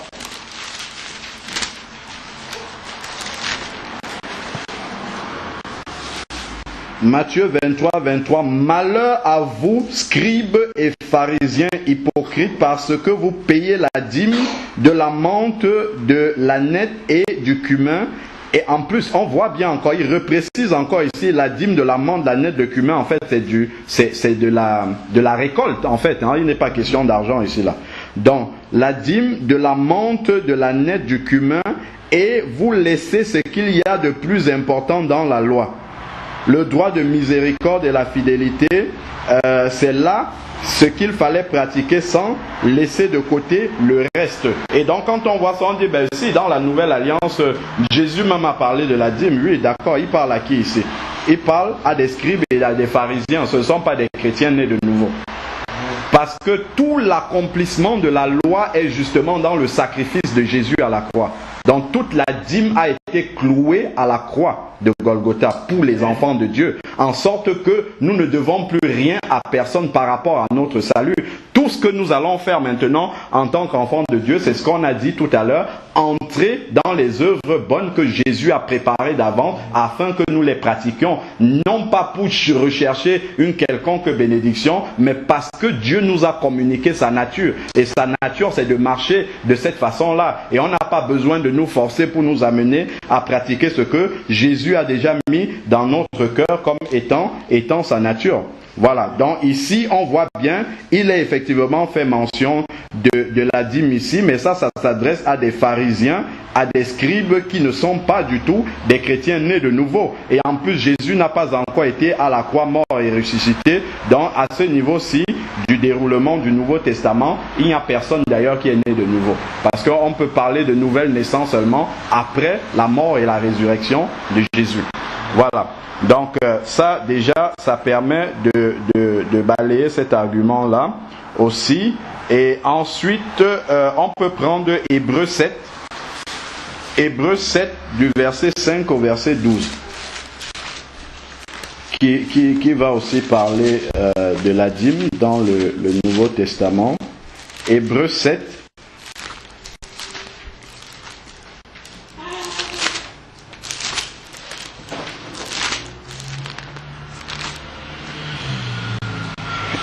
Matthieu 23, 23. Malheur à vous, scribes et pharisiens hypocrites, parce que vous payez la dîme de la menthe, de l'âneth et du cumin. Et en plus, on voit bien encore, il reprécise encore ici, la dîme de la menthe, de l'âneth, de cumin, en fait, c'est de la récolte, en fait. Hein, il n'est pas question d'argent ici, là. Donc, la dîme de la menthe, de l'âneth, du cumin, et vous laissez ce qu'il y a de plus important dans la loi. Le droit de miséricorde et la fidélité, c'est là ce qu'il fallait pratiquer sans laisser de côté le reste. Et donc quand on voit ça, on dit, ben si dans la nouvelle alliance, Jésus même a parlé de la dîme, oui d'accord, il parle à qui ici? Il parle à des scribes et à des pharisiens, ce ne sont pas des chrétiens nés de nouveau. Parce que tout l'accomplissement de la loi est justement dans le sacrifice de Jésus à la croix. Donc toute la dîme a été clouée à la croix de Golgotha pour les enfants de Dieu, en sorte que nous ne devons plus rien à personne par rapport à notre salut. Tout ce que nous allons faire maintenant en tant qu'enfants de Dieu, c'est ce qu'on a dit tout à l'heure, entrer dans les œuvres bonnes que Jésus a préparées d'avance afin que nous les pratiquions, non pas pour rechercher une quelconque bénédiction, mais parce que Dieu nous a communiqué sa nature. Et sa nature, c'est de marcher de cette façon-là. Et on n'a pas besoin de nous forcer pour nous amener à pratiquer ce que Jésus a déjà mis dans notre cœur comme étant sa nature. Voilà, donc ici on voit bien, il est effectivement fait mention de la dîme ici, mais ça s'adresse à des pharisiens, à des scribes qui ne sont pas du tout des chrétiens nés de nouveau. Et en plus, Jésus n'a pas encore été à la croix mort et ressuscité. Donc à ce niveau-ci du déroulement du Nouveau Testament, il n'y a personne d'ailleurs qui est né de nouveau. Parce qu'on peut parler de nouvelle naissance seulement après la mort et la résurrection de Jésus. Voilà. Donc ça déjà, ça permet de balayer cet argument-là aussi. Et ensuite, on peut prendre Hébreux 7. Hébreux 7 du verset 5 au verset 12. Qui va aussi parler de la dîme dans le Nouveau Testament. Hébreux 7.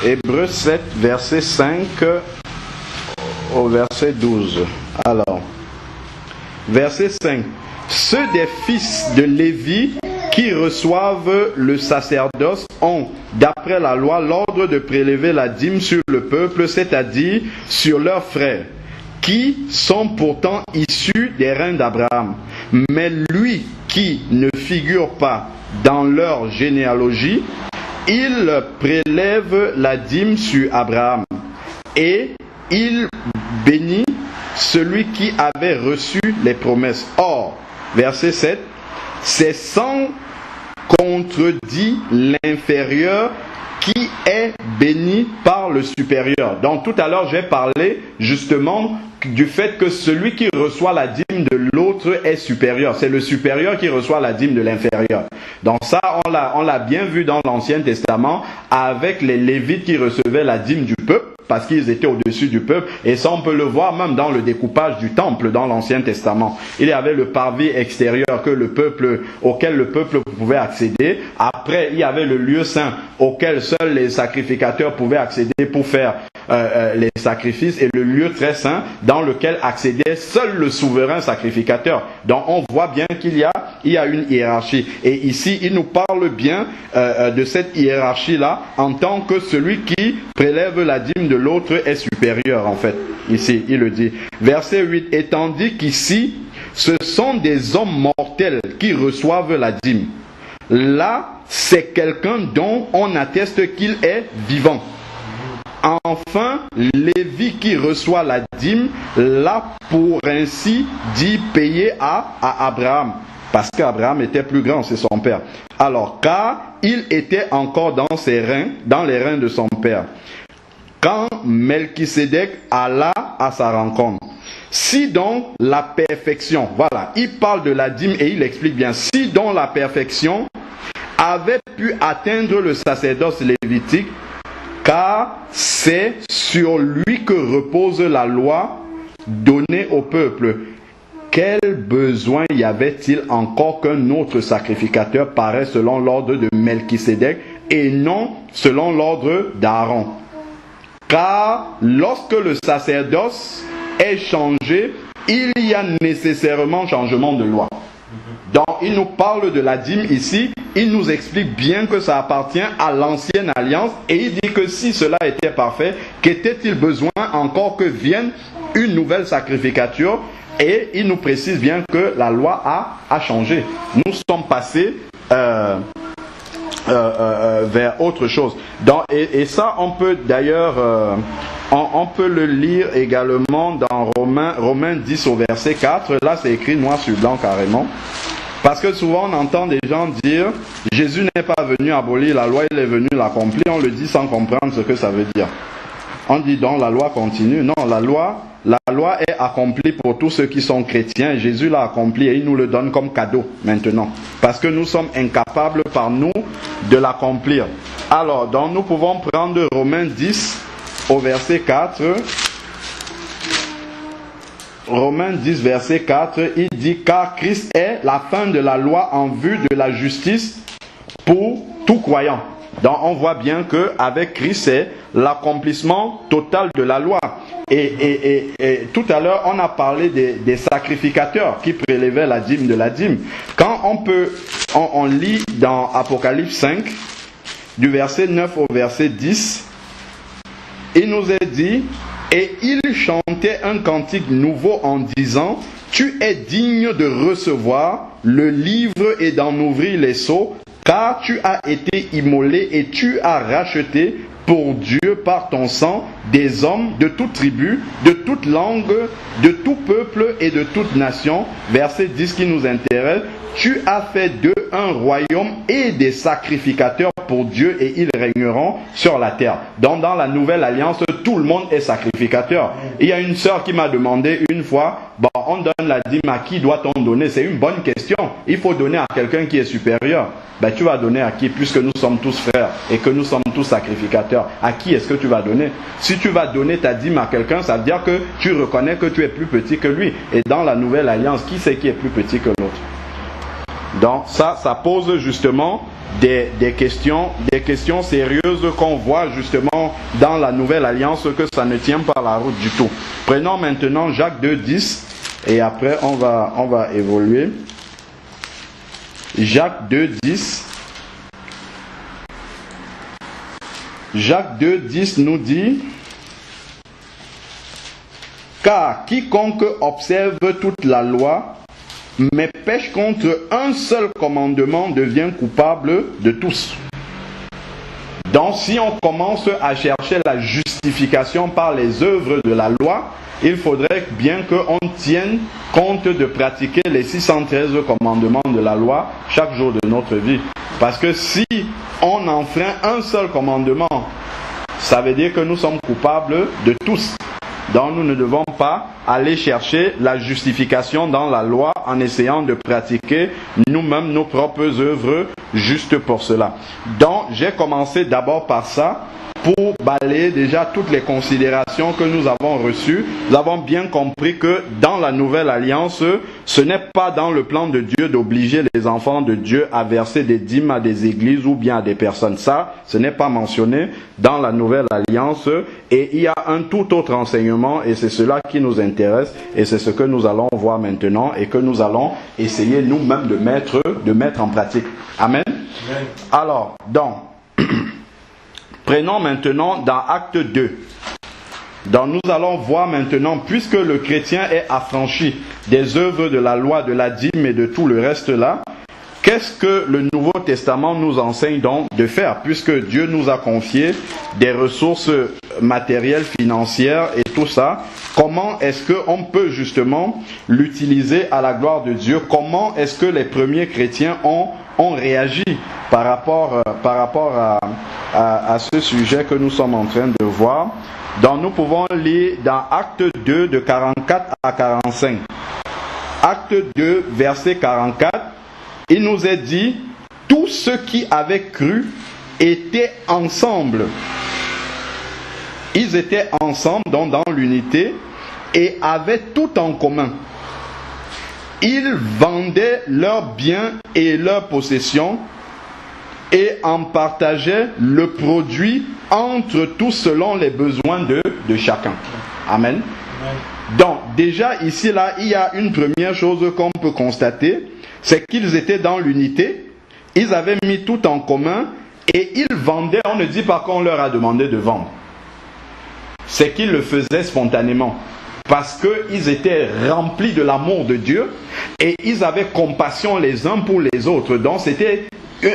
Hébreux 7, verset 5 au verset 12. Alors, verset 5. Ceux des fils de Lévi qui reçoivent le sacerdoce ont, d'après la loi, l'ordre de prélever la dîme sur le peuple, c'est-à-dire sur leurs frères, qui sont pourtant issus des reins d'Abraham. Mais lui qui ne figure pas dans leur généalogie, il prélève la dîme sur Abraham et il bénit celui qui avait reçu les promesses. Or, verset 7, c'est sans contredit l'inférieur qui est béni par le supérieur. Donc tout à l'heure, j'ai parlé justement du fait que celui qui reçoit la dîme de l'autre est supérieur. C'est le supérieur qui reçoit la dîme de l'inférieur. Donc ça, on l'a bien vu dans l'Ancien Testament avec les Lévites qui recevaient la dîme du peuple, parce qu'ils étaient au-dessus du peuple. Et ça, on peut le voir même dans le découpage du temple dans l'Ancien Testament. Il y avait le parvis extérieur auquel le peuple pouvait accéder. Après, il y avait le lieu saint auquel seuls les sacrificateurs pouvaient accéder pour faire les sacrifices, et le lieu très saint dans lequel accédait seul le souverain sacrificateur. Donc on voit bien qu'il y a une hiérarchie. Et ici, il nous parle bien de cette hiérarchie-là en tant que celui qui prélève la dîme de l'autre est supérieur, en fait. Ici, il le dit. Verset 8. Et tandis qu'ici, ce sont des hommes mortels qui reçoivent la dîme. là, c'est quelqu'un dont on atteste qu'il est vivant. Enfin, Lévi qui reçoit la dîme, là, pour ainsi dire, payé à Abraham. Parce qu'Abraham était plus grand, c'est son père. Alors, car il était encore dans les reins de son père, quand Melchisédek alla à sa rencontre. Si donc la perfection, voilà, il parle de la dîme et il explique bien, si donc la perfection avait pu atteindre le sacerdoce lévitique, car c'est sur lui que repose la loi donnée au peuple. Quel besoin y avait-il encore qu'un autre sacrificateur paraisse selon l'ordre de Melchisédek et non selon l'ordre d'Aaron? Car lorsque le sacerdoce est changé, il y a nécessairement changement de loi. Donc il nous parle de la dîme ici, il nous explique bien que ça appartient à l'ancienne alliance et il dit que si cela était parfait, qu'était-il besoin encore que vienne une nouvelle sacrificature? Et il nous précise bien que la loi a changé. Nous sommes passés vers autre chose. Et ça, on peut d'ailleurs, on peut le lire également dans Romains 10 au verset 4. Là, c'est écrit noir sur blanc carrément. Parce que souvent, on entend des gens dire « Jésus n'est pas venu abolir la loi, il est venu l'accomplir ». On le dit sans comprendre ce que ça veut dire. On dit donc la loi continue. Non, la loi est accomplie pour tous ceux qui sont chrétiens. Jésus l'a accompli et il nous le donne comme cadeau maintenant. Parce que nous sommes incapables par nous de l'accomplir. Alors, donc nous pouvons prendre Romains 10 au verset 4. Romains 10 verset 4, il dit « Car Christ est la fin de la loi en vue de la justice pour tout croyant. » Donc on voit bien qu'avec Christ, c'est l'accomplissement total de la loi. Et tout à l'heure, on a parlé des sacrificateurs qui prélevaient la dîme de la dîme. Quand on lit dans Apocalypse 5, du verset 9 au verset 10, il nous est dit « Et il chantait un cantique nouveau en disant « Tu es digne de recevoir le livre et d'en ouvrir les sceaux, car tu as été immolé et tu as racheté pour Dieu par ton sang des hommes de toute tribu, de toute langue, de tout peuple et de toute nation. » Verset 10 qui nous intéresse. « Tu as fait d'eux un royaume et des sacrificateurs pour Dieu et ils régneront sur la terre. » Donc dans la nouvelle alliance, tout le monde est sacrificateur. Il y a une sœur qui m'a demandé une fois, bon, on donne la dîme, à qui doit-on donner? C'est une bonne question. Il faut donner à quelqu'un qui est supérieur. Ben, tu vas donner à qui? Puisque nous sommes tous frères et que nous sommes tous sacrificateurs. À qui est-ce que tu vas donner? Si tu vas donner ta dîme à quelqu'un, ça veut dire que tu reconnais que tu es plus petit que lui. Et dans la nouvelle alliance, qui c'est qui est plus petit que l'autre? Donc ça pose justement des questions sérieuses qu'on voit justement dans la nouvelle alliance, que ça ne tient pas la route du tout. Prenons maintenant Jacques 2,10 et après on va évoluer. Jacques 2,10. Jacques 2,10 nous dit « Car quiconque observe toute la loi, mais pêche contre un seul commandement devient coupable de tous. » Donc si on commence à chercher la justification par les œuvres de la loi, il faudrait bien qu'on tienne compte de pratiquer les 613 commandements de la loi chaque jour de notre vie. Parce que si on enfreint un seul commandement, ça veut dire que nous sommes coupables de tous. Donc nous ne devons pas aller chercher la justification dans la loi en essayant de pratiquer nous-mêmes nos propres œuvres juste pour cela. Donc j'ai commencé d'abord par ça, pour balayer déjà toutes les considérations que nous avons reçues. Nous avons bien compris que dans la nouvelle alliance, ce n'est pas dans le plan de Dieu d'obliger les enfants de Dieu à verser des dîmes à des églises ou bien à des personnes. Ça, ce n'est pas mentionné dans la nouvelle alliance. Et il y a un tout autre enseignement et c'est cela qui nous intéresse. Et c'est ce que nous allons voir maintenant et que nous allons essayer nous-mêmes de mettre en pratique. Amen. Amen. Alors, donc... Prenons maintenant dans Acte 2. Donc nous allons voir maintenant, puisque le chrétien est affranchi des œuvres de la loi, de la dîme et de tout le reste là, quel qu'est-ce que le Nouveau Testament nous enseigne donc de faire, puisque Dieu nous a confié des ressources matérielles, financières et tout ça? Comment est-ce qu'on peut justement l'utiliser à la gloire de Dieu? Comment est-ce que les premiers chrétiens ont réagi par rapport à ce sujet que nous sommes en train de voir? Donc nous pouvons lire dans Acte 2 de 44 à 45. Acte 2, verset 44, il nous est dit, tous ceux qui avaient cru étaient ensemble. Ils étaient ensemble, donc dans l'unité, et avaient tout en commun. Ils vendaient leurs biens et leurs possessions et en partageaient le produit entre tous selon les besoins de chacun. Amen. Donc, déjà ici, là, il y a une première chose qu'on peut constater, c'est qu'ils étaient dans l'unité, ils avaient mis tout en commun et ils vendaient, on ne dit pas qu'on leur a demandé de vendre. C'est qu'ils le faisaient spontanément. Parce qu'ils étaient remplis de l'amour de Dieu et ils avaient compassion les uns pour les autres. Donc c'était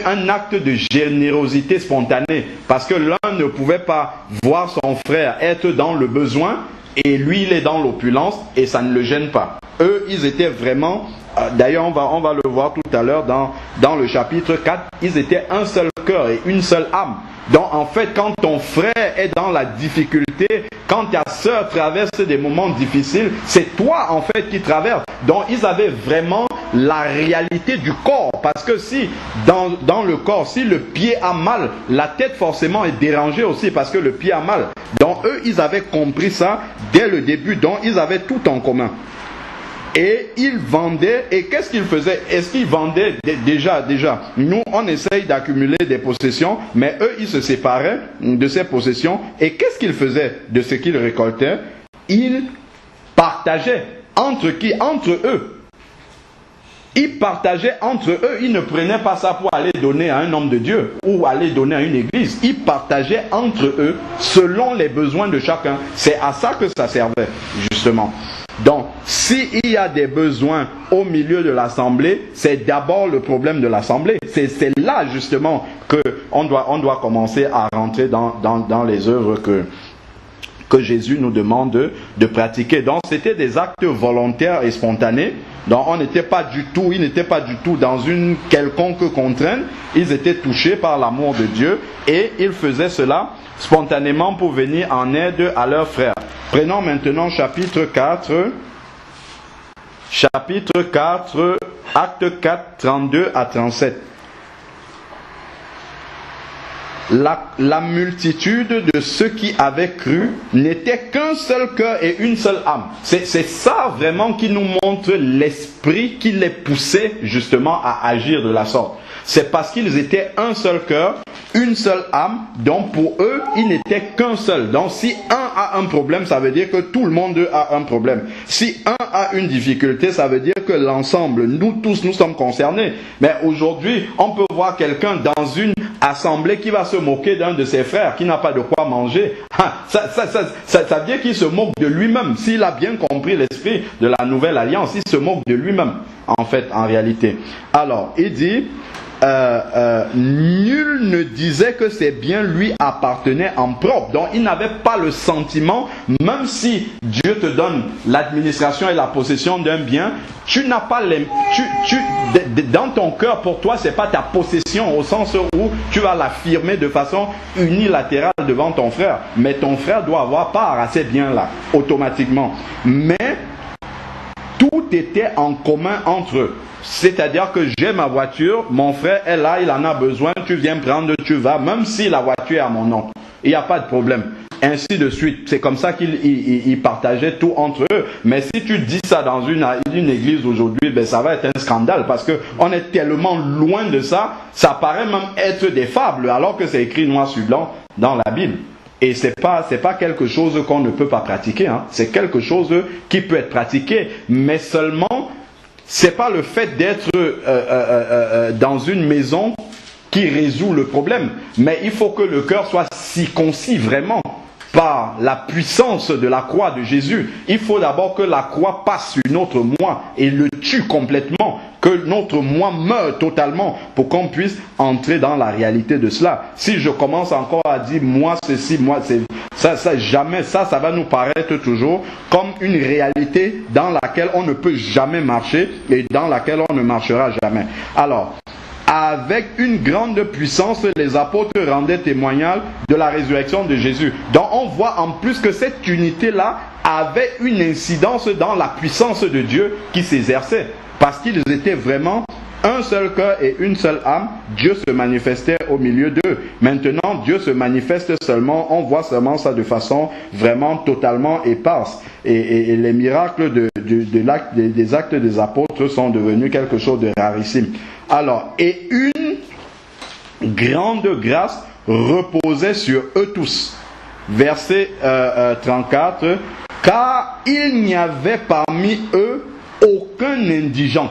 un acte de générosité spontanée. Parce que l'un ne pouvait pas voir son frère être dans le besoin et lui il est dans l'opulence et ça ne le gêne pas. Eux ils étaient vraiment, d'ailleurs on va le voir tout à l'heure dans le chapitre 4, ils étaient un seul cœur et une seule âme. Donc en fait quand ton frère est dans la difficulté, quand ta sœur traverse des moments difficiles, c'est toi en fait qui traverse. Donc ils avaient vraiment la réalité du corps. Parce que si dans le corps, si le pied a mal, la tête forcément est dérangée aussi parce que le pied a mal. Donc eux ils avaient compris ça dès le début. Donc ils avaient tout en commun. Et ils vendaient, et qu'est-ce qu'ils faisaient? Est-ce qu'ils vendaient déjà, nous on essaye d'accumuler des possessions, mais eux ils se séparaient de ces possessions, et qu'est-ce qu'ils faisaient de ce qu'ils récoltaient? Ils partageaient. Entre qui? Entre eux. Ils partageaient entre eux, ils ne prenaient pas ça pour aller donner à un homme de Dieu, ou aller donner à une église. Ils partageaient entre eux, selon les besoins de chacun. C'est à ça que ça servait, justement. Donc, s'il y a des besoins au milieu de l'assemblée, c'est d'abord le problème de l'assemblée. C'est là justement qu'on doit commencer à rentrer dans les œuvres que Jésus nous demande de pratiquer. Donc, c'était des actes volontaires et spontanés. Donc, ils n'étaient pas du tout dans une quelconque contrainte. Ils étaient touchés par l'amour de Dieu et ils faisaient cela spontanément pour venir en aide à leurs frères. Prenons maintenant chapitre 4, acte 4, 32 à 37. La multitude de ceux qui avaient cru n'était qu'un seul cœur et une seule âme. C'est ça vraiment qui nous montre l'esprit qui les poussait justement à agir de la sorte. C'est parce qu'ils étaient un seul cœur, une seule âme, donc pour eux, ils n'étaient qu'un seul. Donc si un a un problème, ça veut dire que tout le monde a un problème. Si un a une difficulté, ça veut dire que l'ensemble, nous tous, nous sommes concernés. Mais aujourd'hui, on peut voir quelqu'un dans une assemblée qui va se moquer d'un de ses frères, qui n'a pas de quoi manger. Ça veut dire qu'il se moque de lui-même. S'il a bien compris l'esprit de la nouvelle alliance, il se moque de lui-même, en fait, en réalité. Alors, il dit... nul ne disait que ses biens lui appartenaient en propre. Donc il n'avait pas le sentiment, même si Dieu te donne l'administration et la possession d'un bien, tu n'as pas dans ton cœur, pour toi c'est pas ta possession au sens où tu vas l'affirmer de façon unilatérale devant ton frère, mais ton frère doit avoir part à ces biens là automatiquement. Mais tout était en commun entre eux. C'est-à-dire que j'ai ma voiture, mon frère est là, il en a besoin, tu viens prendre, tu vas, même si la voiture est à mon nom. Il n'y a pas de problème. Ainsi de suite. C'est comme ça qu'ils partageaient tout entre eux. Mais si tu dis ça dans une église aujourd'hui, ben ça va être un scandale parce qu'on est tellement loin de ça, ça paraît même être des fables alors que c'est écrit noir sur blanc dans la Bible. Et c'est pas quelque chose qu'on ne peut pas pratiquer. Hein. C'est quelque chose qui peut être pratiqué, mais seulement c'est pas le fait d'être dans une maison qui résout le problème. Mais il faut que le cœur soit circoncis vraiment. par la puissance de la croix de Jésus, il faut d'abord que la croix passe sur notre moi et le tue complètement, que notre moi meure totalement pour qu'on puisse entrer dans la réalité de cela. Si je commence encore à dire moi ceci, moi c'est ça jamais, ça va nous paraître toujours comme une réalité dans laquelle on ne peut jamais marcher et dans laquelle on ne marchera jamais. Alors, avec une grande puissance, les apôtres rendaient témoignage de la résurrection de Jésus. Donc on voit en plus que cette unité-là avait une incidence dans la puissance de Dieu qui s'exerçait. Parce qu'ils étaient vraiment un seul cœur et une seule âme. Dieu se manifestait au milieu d'eux. Maintenant, Dieu se manifeste seulement, on voit seulement ça de façon vraiment totalement éparse. Et les miracles des actes des apôtres sont devenus quelque chose de rarissime. Alors, et une grande grâce reposait sur eux tous. Verset 34. Car il n'y avait parmi eux aucun indigent.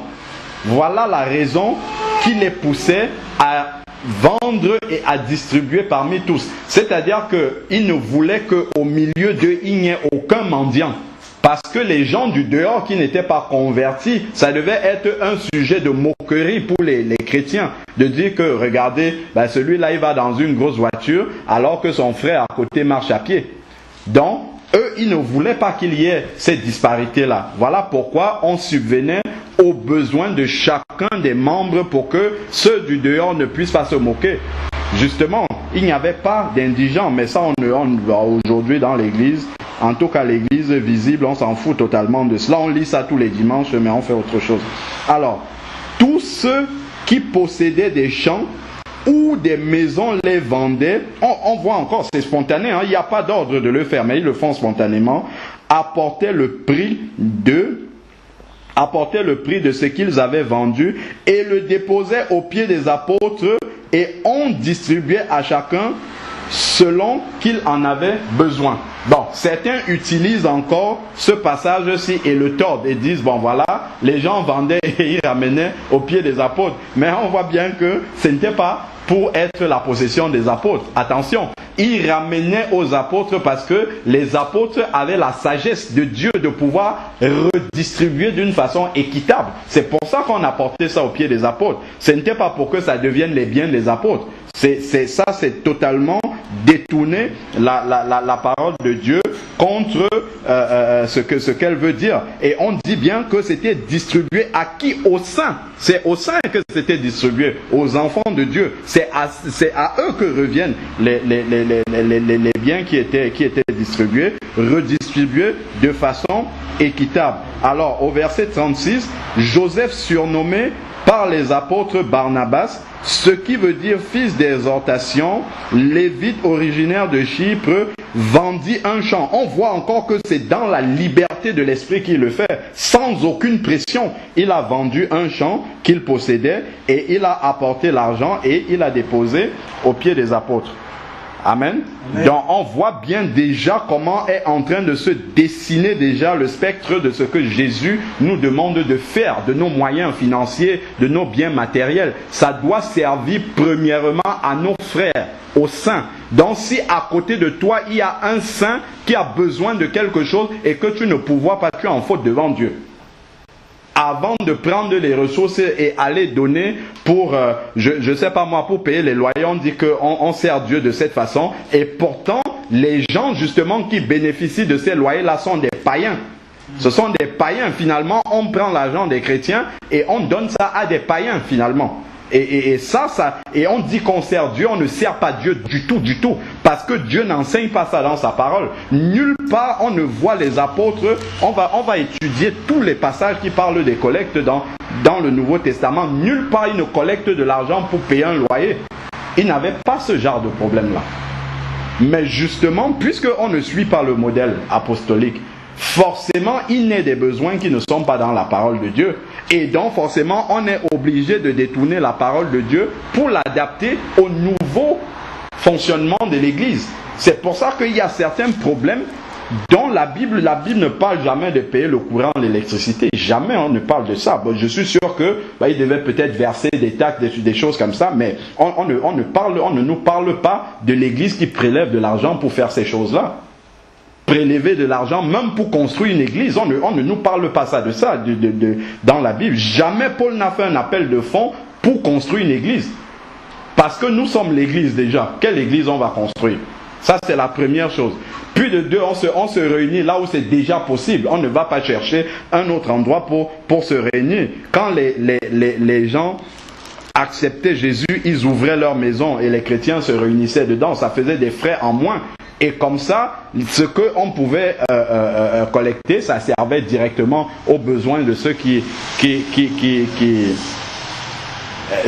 Voilà la raison qui les poussait à vendre et à distribuer parmi tous. C'est-à-dire qu'ils ne voulaient qu'au milieu d'eux, il n'y ait aucun mendiant. Parce que les gens du dehors qui n'étaient pas convertis, ça devait être un sujet de moquerie pour les chrétiens. De dire que, regardez, celui-là, il va dans une grosse voiture, alors que son frère à côté marche à pied. Donc, eux, ils ne voulaient pas qu'il y ait cette disparité-là. Voilà pourquoi on subvenait aux besoins de chacun des membres pour que ceux du dehors ne puissent pas se moquer. Justement, il n'y avait pas d'indigents, mais ça, aujourd'hui dans l'église, en tout cas l'église visible, on s'en fout totalement de cela. On lit ça tous les dimanches, mais on fait autre chose. Alors, tous ceux qui possédaient des champs ou des maisons les vendaient, on voit encore, c'est spontané, hein, il n'y a pas d'ordre de le faire, mais ils le font spontanément, apportaient le prix de ce qu'ils avaient vendu et le déposaient aux pieds des apôtres et on distribuait à chacun selon qu'il en avait besoin. Bon, certains utilisent encore ce passage-ci et le tordent et disent, bon voilà, les gens vendaient et ils ramenaient aux pieds des apôtres. Mais on voit bien que ce n'était pas pour être la possession des apôtres. Attention, ils ramenaient aux apôtres parce que les apôtres avaient la sagesse de Dieu de pouvoir redistribuer d'une façon équitable. C'est pour ça qu'on apportait ça aux pieds des apôtres. Ce n'était pas pour que ça devienne les biens des apôtres. C'est totalement détourner la parole de Dieu contre ce qu'elle veut dire. Et on dit bien que c'était distribué à qui? Aux saints. C'est aux saints que c'était distribué, aux enfants de Dieu. C'est à eux que reviennent les biens qui étaient distribués, redistribués de façon équitable. Alors, au verset 36, Joseph surnommé par les apôtres Barnabas, ce qui veut dire fils d'exhortation, lévite originaire de Chypre, vendit un champ. On voit encore que c'est dans la liberté de l'esprit qu'il le fait, sans aucune pression. Il a vendu un champ qu'il possédait et il a apporté l'argent et il a déposé aux pieds des apôtres. Amen. Amen. Donc on voit bien déjà comment est en train de se dessiner déjà le spectre de ce que Jésus nous demande de faire, de nos moyens financiers, de nos biens matériels. Ça doit servir premièrement à nos frères, aux saints. Donc si à côté de toi il y a un saint qui a besoin de quelque chose et que tu ne pourvois pas, tu es en faute devant Dieu. Avant de prendre les ressources et aller donner pour, je sais pas moi, pour payer les loyers, on dit qu'on sert Dieu de cette façon. Et pourtant, les gens justement qui bénéficient de ces loyers-là sont des païens. Ce sont des païens finalement. On prend l'argent des chrétiens et on donne ça à des païens finalement. Et on dit qu'on sert Dieu, on ne sert pas Dieu du tout, parce que Dieu n'enseigne pas ça dans sa parole. Nulle part on ne voit les apôtres. On va étudier tous les passages qui parlent des collectes dans le Nouveau Testament. Nulle part ils ne collectent de l'argent pour payer un loyer. Ils n'avaient pas ce genre de problème-là. Mais justement, puisqu'on ne suit pas le modèle apostolique, forcément, il naît des besoins qui ne sont pas dans la parole de Dieu. Et donc, forcément, on est obligé de détourner la parole de Dieu pour l'adapter au nouveau fonctionnement de l'Église. C'est pour ça qu'il y a certains problèmes dont la Bible ne parle jamais de payer le courant, l'électricité. Jamais on ne parle de ça. Bon, je suis sûr que il devait peut-être verser des taxes, des choses comme ça, mais on ne nous parle pas de l'Église qui prélève de l'argent pour faire ces choses-là. prélever de l'argent, même pour construire une église. On ne nous parle pas ça de ça dans la Bible. Jamais Paul n'a fait un appel de fonds pour construire une église. Parce que nous sommes l'église déjà. Quelle église on va construire? Ça, c'est la première chose. Puis de deux, on se réunit là où c'est déjà possible. On ne va pas chercher un autre endroit pour se réunir. Quand les gens acceptaient Jésus, ils ouvraient leur maison et les chrétiens se réunissaient dedans. Ça faisait des frais en moins. Et comme ça, ce qu'on pouvait collecter, ça servait directement aux besoins de ceux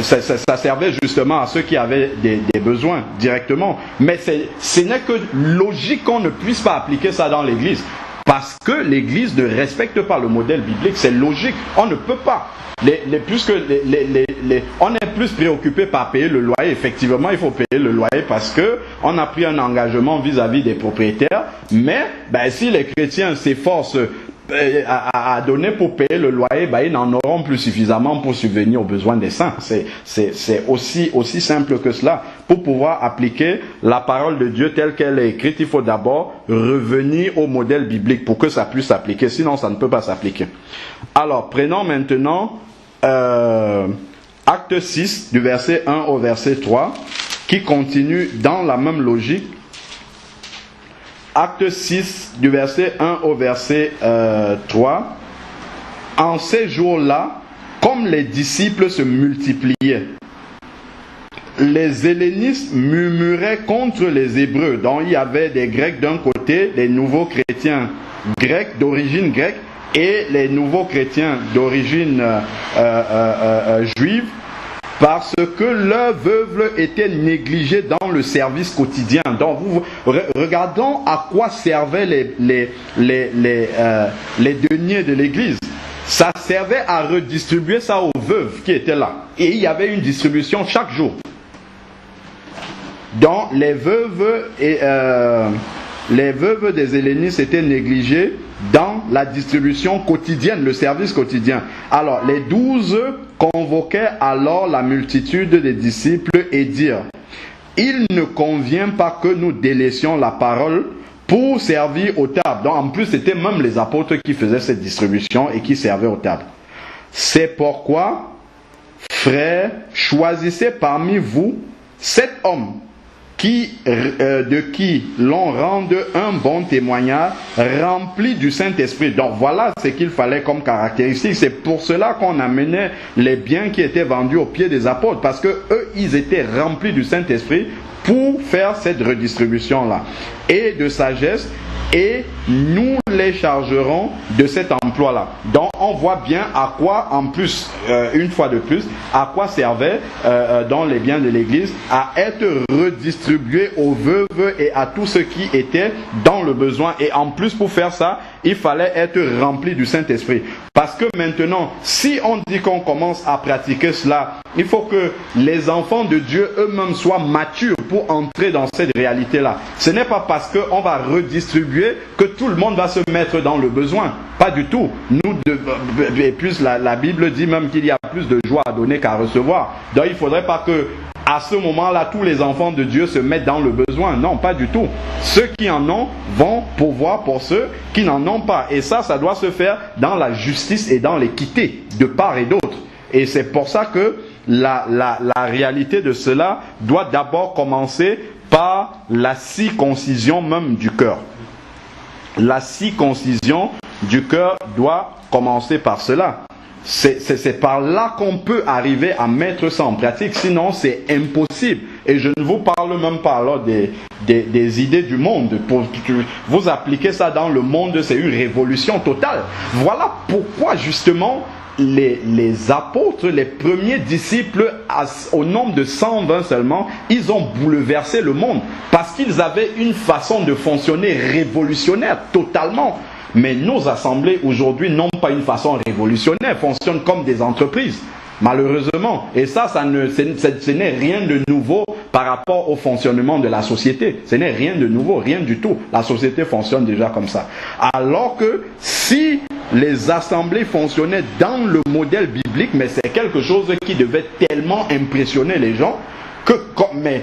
ça servait justement à ceux qui avaient des besoins directement. Mais ce n'est que logique qu'on ne puisse pas appliquer ça dans l'église. Parce que l'église ne respecte pas le modèle biblique. C'est logique. On ne peut pas. On est plus préoccupé par payer le loyer. Effectivement, il faut payer le loyer parce que on a pris un engagement vis-à-vis des propriétaires. Mais si les chrétiens s'efforcent à donner pour payer le loyer, ils n'en auront plus suffisamment pour subvenir aux besoins des saints. C'est aussi simple que cela. Pour pouvoir appliquer la parole de Dieu telle qu'elle est écrite, il faut d'abord revenir au modèle biblique pour que ça puisse s'appliquer. Sinon, ça ne peut pas s'appliquer. Alors, prenons maintenant Acte 6, du verset 1 au verset 3, qui continue dans la même logique. Acte 6, du verset 1 au verset 3. En ces jours-là, comme les disciples se multipliaient, les hellénistes murmuraient contre les Hébreux. Donc il y avait des Grecs d'un côté, des nouveaux chrétiens grecs d'origine grecque, et les nouveaux chrétiens d'origine juive, parce que leurs veuves étaient négligées dans le service quotidien. Donc, regardons à quoi servaient les deniers de l'église. Ça servait à redistribuer ça aux veuves qui étaient là. Et il y avait une distribution chaque jour. Donc, les veuves des hellénistes étaient négligées dans la distribution quotidienne, le service quotidien. Alors, les 12 convoquaient alors la multitude des disciples et dirent: il ne convient pas que nous délaissions la parole pour servir aux tables. Donc, en plus, c'était même les apôtres qui faisaient cette distribution et qui servaient aux tables. C'est pourquoi, frères, choisissez parmi vous 7 hommes de qui l'on rende un bon témoignage, rempli du Saint-Esprit. Donc voilà ce qu'il fallait comme caractéristique. C'est pour cela qu'on amenait les biens qui étaient vendus aux pieds des apôtres, parce que eux, ils étaient remplis du Saint-Esprit pour faire cette redistribution-là. Et de sagesse, et nous les chargerons de cet emploi-là. Donc on voit bien à quoi, en plus, une fois de plus, à quoi servait dans les biens de l'Église, à être redistribués aux veuves et à tous ceux qui étaient dans le besoin. Et en plus, pour faire ça, il fallait être rempli du Saint-Esprit. Parce que maintenant, si on dit qu'on commence à pratiquer cela, il faut que les enfants de Dieu eux-mêmes soient matures pour entrer dans cette réalité-là. Ce n'est pas parce qu'on va redistribuer que tout le monde va se mettre dans le besoin. Pas du tout. Et plus la Bible dit même qu'il y a plus de joie à donner qu'à recevoir. Donc il ne faudrait pas que à ce moment-là, tous les enfants de Dieu se mettent dans le besoin. Non, pas du tout. Ceux qui en ont vont pourvoir pour ceux qui n'en ont pas. Et ça doit se faire dans la justice et dans l'équité, de part et d'autre. Et c'est pour ça que la réalité de cela doit d'abord commencer par la circoncision même du cœur. La circoncision du cœur doit commencer par cela. C'est par là qu'on peut arriver à mettre ça en pratique, sinon c'est impossible. Et je ne vous parle même pas alors des idées du monde. Pour vous appliquer ça dans le monde, c'est une révolution totale. Voilà pourquoi justement les apôtres, les premiers disciples, au nombre de 120 seulement, ils ont bouleversé le monde. Parce qu'ils avaient une façon de fonctionner révolutionnaire totalement. Mais nos assemblées aujourd'hui n'ont pas une façon révolutionnaire, fonctionnent comme des entreprises, malheureusement. Et ce n'est rien de nouveau par rapport au fonctionnement de la société. Ce n'est rien de nouveau, rien du tout. La société fonctionne déjà comme ça. Alors que si les assemblées fonctionnaient dans le modèle biblique, mais c'est quelque chose qui devait tellement impressionner les gens, Mais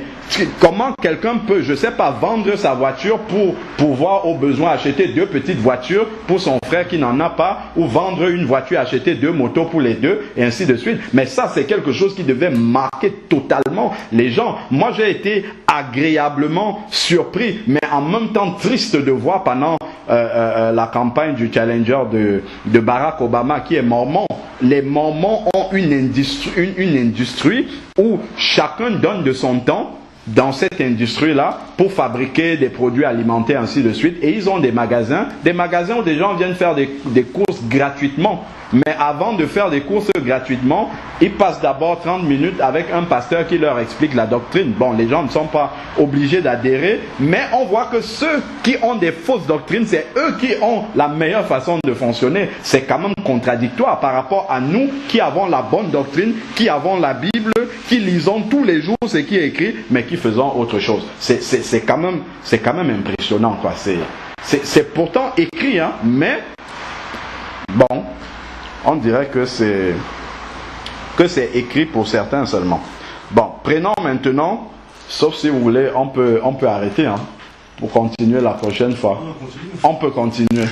comment quelqu'un peut, je ne sais pas, vendre sa voiture pour pouvoir au besoin acheter 2 petites voitures pour son frère qui n'en a pas, ou vendre une voiture, acheter 2 motos pour les deux, et ainsi de suite. Mais ça, c'est quelque chose qui devait marquer totalement les gens. Moi, j'ai été agréablement surpris, mais en même temps triste de voir pendant la campagne du Challenger de Barack Obama, qui est mormon. Les Mormons ont une industrie où chacun donne de son temps dans cette industrie-là pour fabriquer des produits alimentaires, ainsi de suite. Et ils ont des magasins où des gens viennent faire des courses gratuitement. Mais avant de faire des courses gratuitement, ils passent d'abord 30 minutes avec un pasteur qui leur explique la doctrine. Bon, les gens ne sont pas obligés d'adhérer, mais on voit que ceux qui ont des fausses doctrines, c'est eux qui ont la meilleure façon de fonctionner. C'est quand même contradictoire par rapport à nous qui avons la bonne doctrine, qui avons la Bible, qui lisons tous les jours ce qui est écrit, mais qui faisons autre chose. C'est quand même impressionnant, quoi. C'est pourtant écrit, hein, mais bon, on dirait que c'est écrit pour certains seulement. Bon, prenons maintenant, sauf si vous voulez, on peut arrêter, hein, pour continuer la prochaine fois. On peut continuer.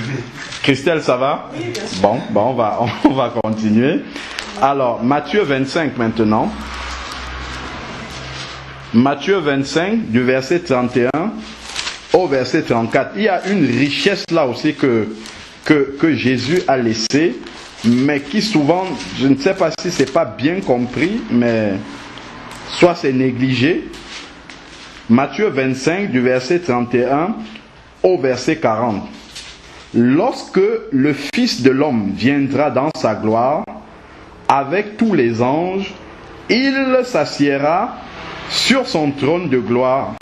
Christelle, ça va? Oui, bien sûr. Bon, on va continuer. Alors, Matthieu 25 maintenant. Matthieu 25, du verset 31 au verset 34. Il y a une richesse là aussi que Jésus a laissée, mais qui souvent, je ne sais pas si c'est pas bien compris, mais soit c'est négligé. Matthieu 25, du verset 31 au verset 40. Lorsque le Fils de l'homme viendra dans sa gloire, avec tous les anges, il s'assiera sur son trône de gloire.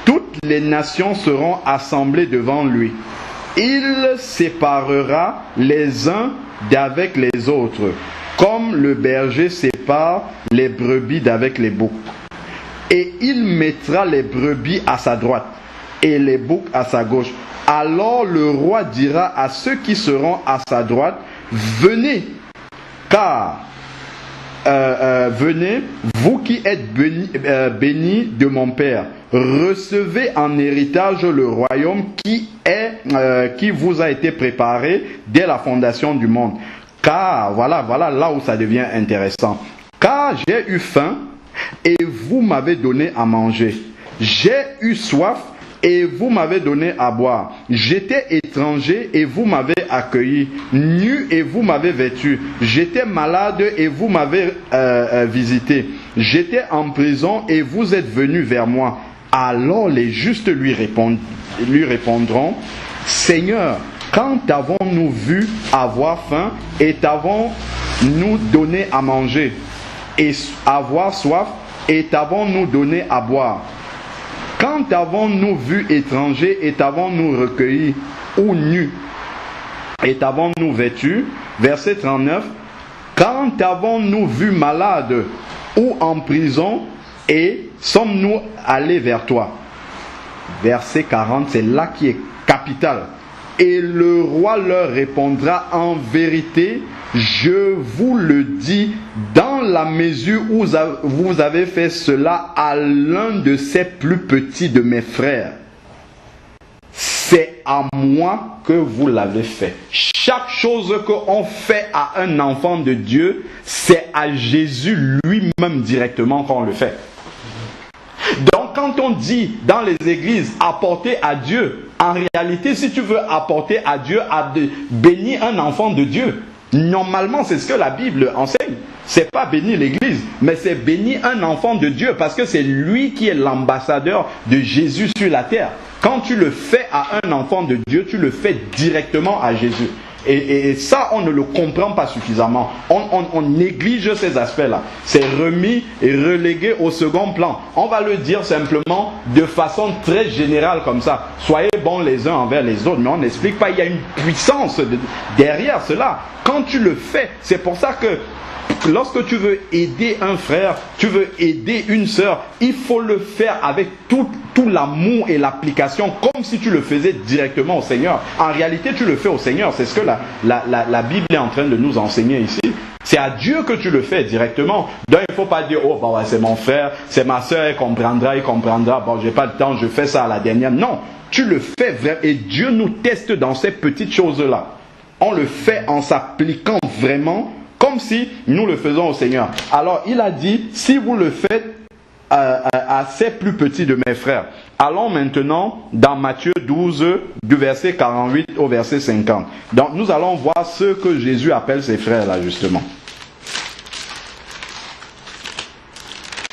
Toutes les nations seront assemblées devant lui. Il séparera les uns d'avec les autres, comme le berger sépare les brebis d'avec les boucs. Et il mettra les brebis à sa droite et les boucs à sa gauche. Alors le roi dira à ceux qui seront à sa droite, venez, car venez, vous qui êtes bénis de mon Père, recevez en héritage le royaume qui vous a été préparé dès la fondation du monde. Car, voilà là où ça devient intéressant. Car j'ai eu faim et vous m'avez donné à manger. J'ai eu soif et vous m'avez donné à boire. J'étais étranger et vous m'avez accueilli. Nu et vous m'avez vêtu. J'étais malade et vous m'avez visité. J'étais en prison et vous êtes venus vers moi. Alors les justes lui répondront, Seigneur, quand t'avons-nous vu avoir faim et t'avons-nous donné à manger, et avoir soif et t'avons-nous donné à boire? Quand avons-nous vu étranger et t'avons-nous recueilli, ou nu et t'avons-nous vêtu? Verset 39. Quand avons-nous vu malade ou en prison et sommes-nous allés vers toi? Verset 40, c'est là qui est capital. Et le roi leur répondra, en vérité, je vous le dis, dans la mesure où vous avez fait cela à l'un de ces plus petits de mes frères, c'est à moi que vous l'avez fait. Chaque chose qu'on fait à un enfant de Dieu, c'est à Jésus lui-même directement qu'on le fait. Donc quand on dit dans les églises apporter à Dieu, en réalité si tu veux apporter à Dieu, à bénir un enfant de Dieu, normalement c'est ce que la Bible enseigne. C'est pas bénir l'église, mais c'est bénir un enfant de Dieu, parce que c'est lui qui est l'ambassadeur de Jésus sur la terre. Quand tu le fais à un enfant de Dieu, tu le fais directement à Jésus. Et ça, on ne le comprend pas suffisamment. On néglige ces aspects-là. C'est remis et relégué au second plan. On va le dire simplement de façon très générale comme ça. Soyez bons les uns envers les autres. Mais on n'explique pas. Il y a une puissance derrière cela. Quand tu le fais, c'est pour ça que lorsque tu veux aider un frère, tu veux aider une sœur, il faut le faire avec tout l'amour et l'application, comme si tu le faisais directement au Seigneur. En réalité, tu le fais au Seigneur. C'est ce que la Bible est en train de nous enseigner ici. C'est à Dieu que tu le fais directement. Donc il ne faut pas dire, oh bah ouais, c'est mon frère, c'est ma soeur, il comprendra, bon j'ai pas le temps, je fais ça à la dernière. Non, tu le fais vraiment et Dieu nous teste dans ces petites choses-là. On le fait en s'appliquant vraiment comme si nous le faisons au Seigneur. Alors il a dit, si vous le faites à ces plus petits de mes frères. Allons maintenant dans Matthieu 12, du verset 48 au verset 50. Donc nous allons voir ce que Jésus appelle ses frères là justement.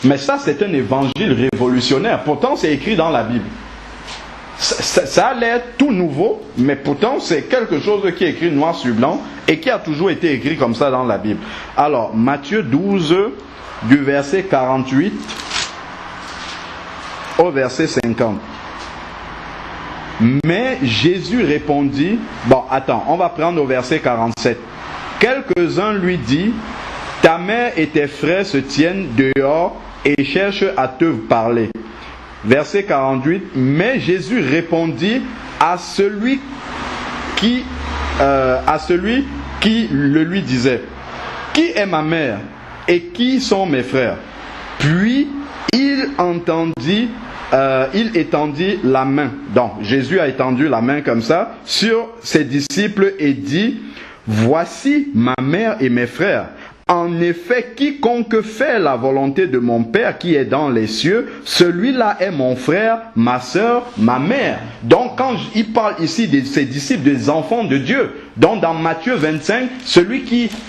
Mais ça c'est un évangile révolutionnaire. Pourtant c'est écrit dans la Bible. Ça a l'air tout nouveau, mais pourtant c'est quelque chose qui est écrit noir sur blanc et qui a toujours été écrit comme ça dans la Bible. Alors Matthieu 12, du verset 48 au verset 50. Mais Jésus répondit, bon attends, on va prendre au verset 47. Quelques-uns lui disent, ta mère et tes frères se tiennent dehors et cherchent à te parler. Verset 48, mais Jésus répondit à celui qui le lui disait, qui est ma mère et qui sont mes frères? Puis il étendit la main. Donc Jésus a étendu la main comme ça sur ses disciples et dit, voici ma mère et mes frères. En effet, quiconque fait la volonté de mon Père qui est dans les cieux, celui-là est mon frère, ma soeur, ma mère. Donc quand il parle ici de ses disciples, des enfants de Dieu, donc dans Matthieu 25, celui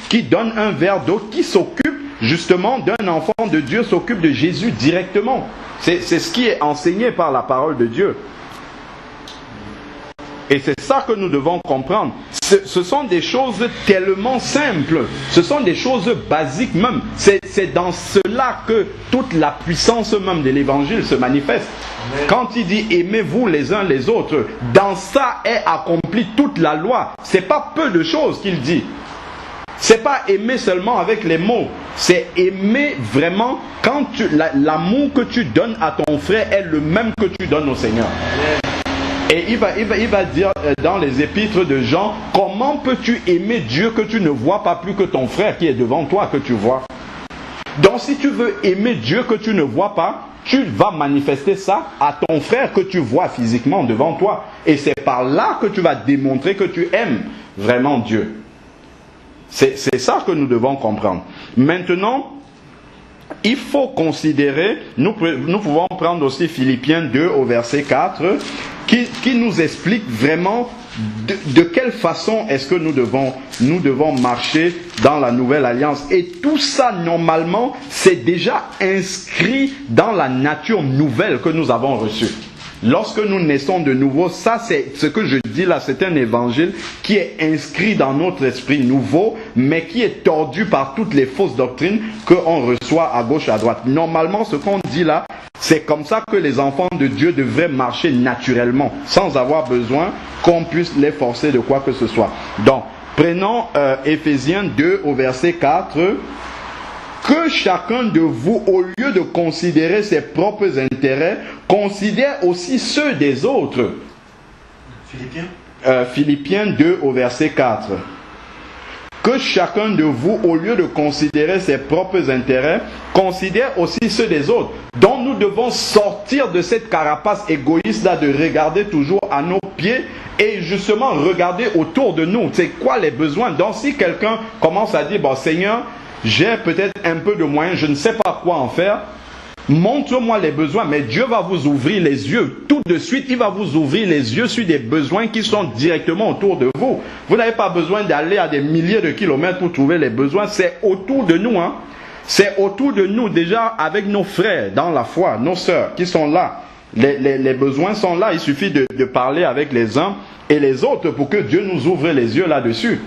qui donne un verre d'eau, qui s'occupe justement d'un enfant de Dieu, s'occupe de Jésus directement. C'est ce qui est enseigné par la parole de Dieu. Et c'est ça que nous devons comprendre. Ce sont des choses tellement simples. Ce sont des choses basiques même. C'est dans cela que toute la puissance même de l'évangile se manifeste. Amen. Quand il dit aimez-vous les uns les autres, dans ça est accomplie toute la loi. C'est pas peu de choses qu'il dit. C'est pas aimer seulement avec les mots. C'est aimer vraiment quand l'amour que tu donnes à ton frère est le même que tu donnes au Seigneur. Amen. Et il va dire dans les épîtres de Jean, comment peux-tu aimer Dieu que tu ne vois pas plus que ton frère qui est devant toi que tu vois? Donc si tu veux aimer Dieu que tu ne vois pas, tu vas manifester ça à ton frère que tu vois physiquement devant toi. Et c'est par là que tu vas démontrer que tu aimes vraiment Dieu. C'est ça que nous devons comprendre. Maintenant, il faut considérer, nous pouvons prendre aussi Philippiens 2 au verset 4, qui nous explique vraiment de quelle façon est-ce que nous devons marcher dans la nouvelle alliance. Et tout ça, normalement, c'est déjà inscrit dans la nature nouvelle que nous avons reçue. Lorsque nous naissons de nouveau, ça c'est ce que je dis là, c'est un évangile qui est inscrit dans notre esprit nouveau, mais qui est tordu par toutes les fausses doctrines qu'on reçoit à gauche, à droite. Normalement, ce qu'on dit là, c'est comme ça que les enfants de Dieu devraient marcher naturellement, sans avoir besoin qu'on puisse les forcer de quoi que ce soit. Donc, prenons Éphésiens 2 au verset 4. Que chacun de vous, au lieu de considérer ses propres intérêts, considère aussi ceux des autres. Philippiens 2 au verset 4. Que chacun de vous, au lieu de considérer ses propres intérêts, considère aussi ceux des autres. Donc nous devons sortir de cette carapace égoïste-là, de regarder toujours à nos pieds et justement regarder autour de nous. C'est quoi les besoins? Donc si quelqu'un commence à dire, bon Seigneur, j'ai peut-être un peu de moyens, je ne sais pas quoi en faire. Montre-moi les besoins, mais Dieu va vous ouvrir les yeux. Tout de suite, il va vous ouvrir les yeux sur des besoins qui sont directement autour de vous. Vous n'avez pas besoin d'aller à des milliers de kilomètres pour trouver les besoins. C'est autour de nous. C'est autour de nous déjà avec nos frères dans la foi, nos sœurs qui sont là. Les besoins sont là. Il suffit de parler avec les uns et les autres pour que Dieu nous ouvre les yeux là-dessus.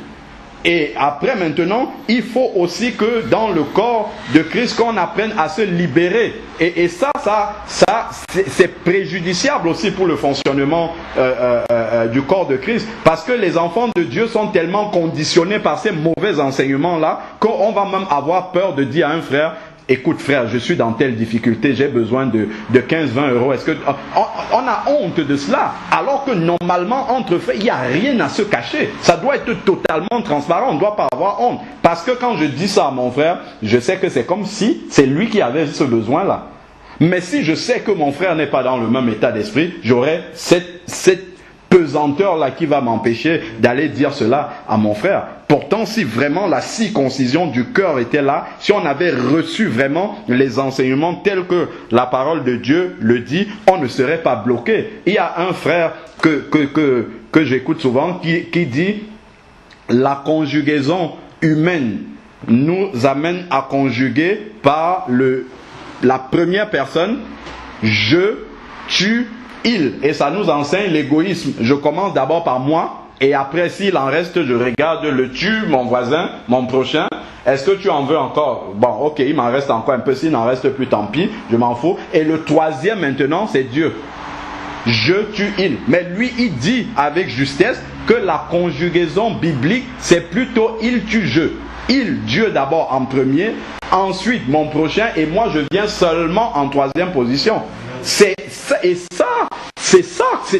Et après maintenant, il faut aussi que dans le corps de Christ, qu'on apprenne à se libérer. Et ça c'est préjudiciable aussi pour le fonctionnement du corps de Christ. Parce que les enfants de Dieu sont tellement conditionnés par ces mauvais enseignements-là qu'on va même avoir peur de dire à un frère, écoute frère, je suis dans telle difficulté, j'ai besoin de 15-20 euros. Est-ce que on a honte de cela? Alors que normalement, entre frères, il n'y a rien à se cacher. Ça doit être totalement transparent, on ne doit pas avoir honte. Parce que quand je dis ça à mon frère, je sais que c'est comme si c'est lui qui avait ce besoin-là. Mais si je sais que mon frère n'est pas dans le même état d'esprit, j'aurai cette pesanteur-là qui va m'empêcher d'aller dire cela à mon frère. Pourtant, si vraiment la circoncision du cœur était là, si on avait reçu vraiment les enseignements tels que la parole de Dieu le dit, on ne serait pas bloqué. Il y a un frère que j'écoute souvent qui dit « La conjugaison humaine nous amène à conjuguer par la première personne, je, tu, il. Et ça nous enseigne l'égoïsme. Je commence d'abord par moi, et après, s'il en reste, je regarde le tu, mon voisin, mon prochain. Est-ce que tu en veux encore? Bon, ok, il m'en reste encore un peu. S'il n'en reste plus, tant pis, je m'en fous. Et le troisième maintenant, c'est Dieu. Je, tu, il. Mais lui, il dit avec justesse que la conjugaison biblique, c'est plutôt il, tu, je. Il, Dieu d'abord en premier, ensuite mon prochain, et moi je viens seulement en troisième position. C'est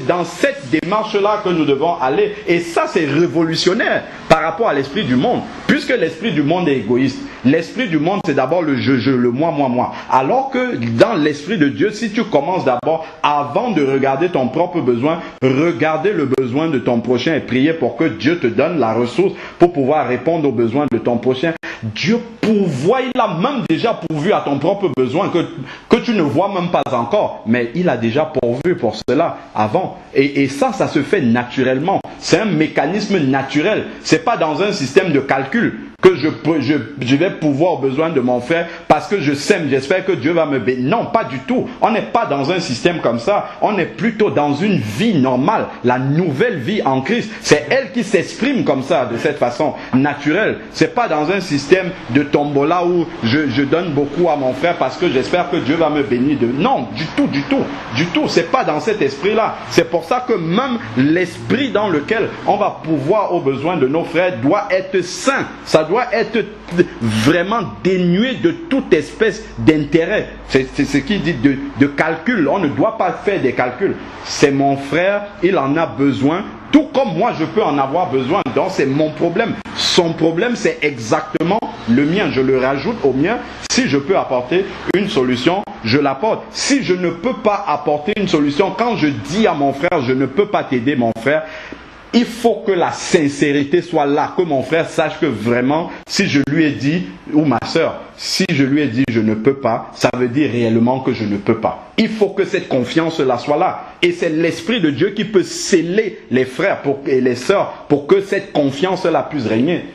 dans cette démarche-là que nous devons aller. Et ça, c'est révolutionnaire par rapport à l'esprit du monde. Puisque l'esprit du monde est égoïste. L'esprit du monde, c'est d'abord le je, le moi, moi, moi. Alors que dans l'esprit de Dieu, si tu commences d'abord, avant de regarder ton propre besoin, regarder le besoin de ton prochain et prier pour que Dieu te donne la ressource pour pouvoir répondre aux besoins de ton prochain. Dieu pourvoit, il a même déjà pourvu à ton propre besoin que tu ne vois même pas encore. Mais il a déjà pourvu pour cela avant. Et ça se fait naturellement. C'est un mécanisme naturel. C'est pas dans un système de calcul que je vais pouvoir aux besoins de mon frère parce que je sème, j'espère que Dieu va me bénir. Non, pas du tout. On n'est pas dans un système comme ça. On est plutôt dans une vie normale. La nouvelle vie en Christ. C'est elle qui s'exprime comme ça, de cette façon naturelle. C'est pas dans un système de tombola où je donne beaucoup à mon frère parce que j'espère que Dieu va me bénir. Non, du tout. C'est pas dans cet esprit-là. C'est pour ça que même l'esprit dans lequel on va pouvoir aux besoins de nos frères doit être sain. Ça doit être vraiment dénué de toute espèce d'intérêt. C'est ce qu'il dit de calcul. On ne doit pas faire des calculs. C'est mon frère, il en a besoin, tout comme moi je peux en avoir besoin. Donc c'est mon problème. Son problème, c'est exactement le mien. Je le rajoute au mien. Si je peux apporter une solution, je l'apporte. Si je ne peux pas apporter une solution, quand je dis à mon frère, je ne peux pas t'aider mon frère, il faut que la sincérité soit là, que mon frère sache que vraiment, si je lui ai dit, ou ma soeur, si je lui ai dit je ne peux pas, ça veut dire réellement que je ne peux pas. Il faut que cette confiance-là soit là. Et c'est l'Esprit de Dieu qui peut sceller les frères et les sœurs pour que cette confiance-là puisse régner.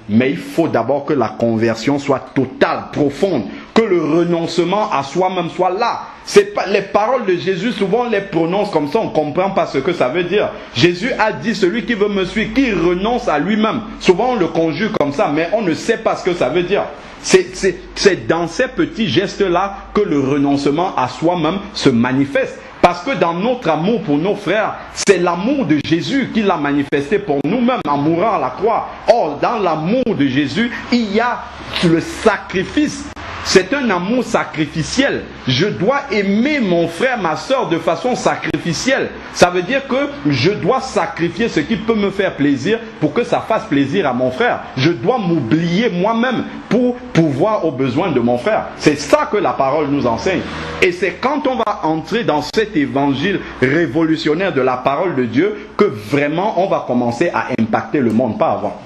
Mais il faut d'abord que la conversion soit totale, profonde, que le renoncement à soi-même soit là. C'est pas, les paroles de Jésus, souvent on les prononce comme ça, on ne comprend pas ce que ça veut dire. Jésus a dit, celui qui veut me suivre, qui renonce à lui-même. Souvent on le conjugue comme ça, mais on ne sait pas ce que ça veut dire. C'est dans ces petits gestes-là que le renoncement à soi-même se manifeste. Parce que dans notre amour pour nos frères, c'est l'amour de Jésus qui l'a manifesté pour nous-mêmes en mourant à la croix. Or, dans l'amour de Jésus, il y a le sacrifice. C'est un amour sacrificiel. Je dois aimer mon frère, ma soeur de façon sacrificielle. Ça veut dire que je dois sacrifier ce qui peut me faire plaisir pour que ça fasse plaisir à mon frère. Je dois m'oublier moi-même pour pouvoir aux besoins de mon frère. C'est ça que la parole nous enseigne. Et c'est quand on va entrer dans cet évangile révolutionnaire de la parole de Dieu que vraiment on va commencer à impacter le monde, pas avant.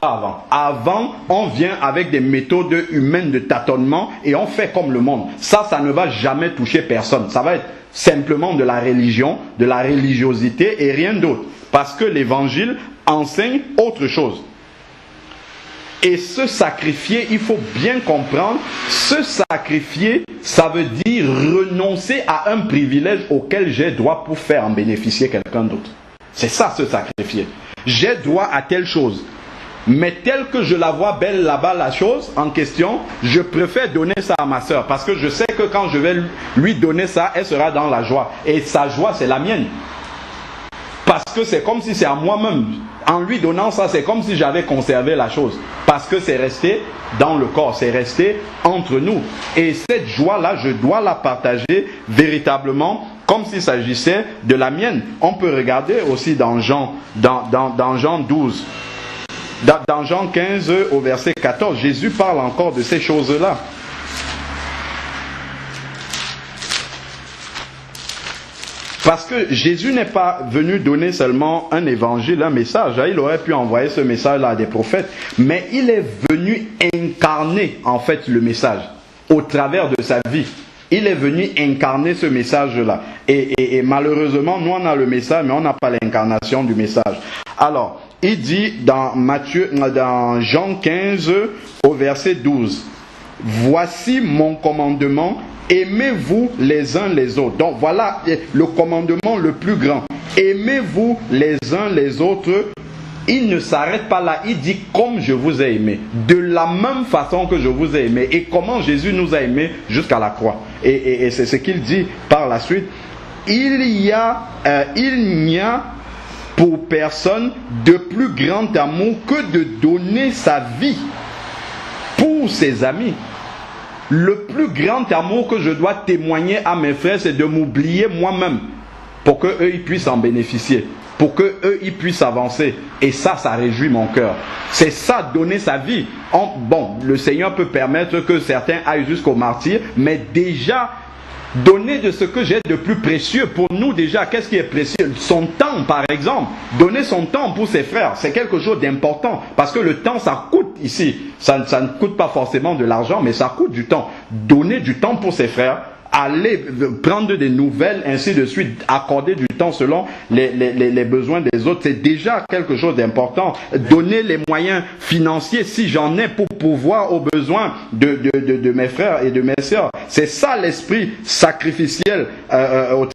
Pas avant. Avant, on vient avec des méthodes humaines de tâtonnement et on fait comme le monde. Ça ne va jamais toucher personne. Ça va être simplement de la religion, de la religiosité et rien d'autre. Parce que l'évangile enseigne autre chose. Et se sacrifier, il faut bien comprendre, se sacrifier, ça veut dire renoncer à un privilège auquel j'ai droit pour faire en bénéficier quelqu'un d'autre. C'est ça, se sacrifier. J'ai droit à telle chose. Mais telle que je la vois belle là-bas, la chose en question, je préfère donner ça à ma soeur. Parce que je sais que quand je vais lui donner ça, elle sera dans la joie. Et sa joie, c'est la mienne. Parce que c'est comme si c'est à moi-même. En lui donnant ça, c'est comme si j'avais conservé la chose. Parce que c'est resté dans le corps, c'est resté entre nous. Et cette joie-là, je dois la partager véritablement comme s'il s'agissait de la mienne. On peut regarder aussi dans Jean 12. Dans Jean 15 au verset 14, Jésus parle encore de ces choses-là. Parce que Jésus n'est pas venu donner seulement un évangile, un message. Il aurait pu envoyer ce message-là à des prophètes. Mais il est venu incarner en fait le message au travers de sa vie. Il est venu incarner ce message-là. Et malheureusement, nous on a le message, mais on n'a pas l'incarnation du message. Alors, il dit dans Jean 15 au verset 12, « Voici mon commandement, aimez-vous les uns les autres. » Donc voilà le commandement le plus grand. Aimez-vous les uns les autres. Il ne s'arrête pas là, il dit comme je vous ai aimé. De la même façon que je vous ai aimé. Et comment Jésus nous a aimés jusqu'à la croix. Et c'est ce qu'il dit par la suite. Il n'y a pour personne de plus grand amour que de donner sa vie pour ses amis. Le plus grand amour que je dois témoigner à mes frères, c'est de m'oublier moi-même pour qu'eux ils puissent en bénéficier, pour qu'eux ils puissent avancer. Et ça réjouit mon cœur. C'est ça, donner sa vie. Bon, le Seigneur peut permettre que certains aillent jusqu'au martyre, mais déjà, donner de ce que j'ai de plus précieux. Pour nous déjà, qu'est-ce qui est précieux? Son temps, par exemple. Donner son temps pour ses frères, c'est quelque chose d'important. Parce que le temps, ça coûte ici. Ça ne coûte pas forcément de l'argent, mais ça coûte du temps. Donner du temps pour ses frères, aller prendre des nouvelles, ainsi de suite, accorder du temps selon les besoins des autres, c'est déjà quelque chose d'important. Donner les moyens financiers, si j'en ai, pour pouvoir aux besoins de mes frères et de mes sœurs. C'est ça l'esprit sacrificiel au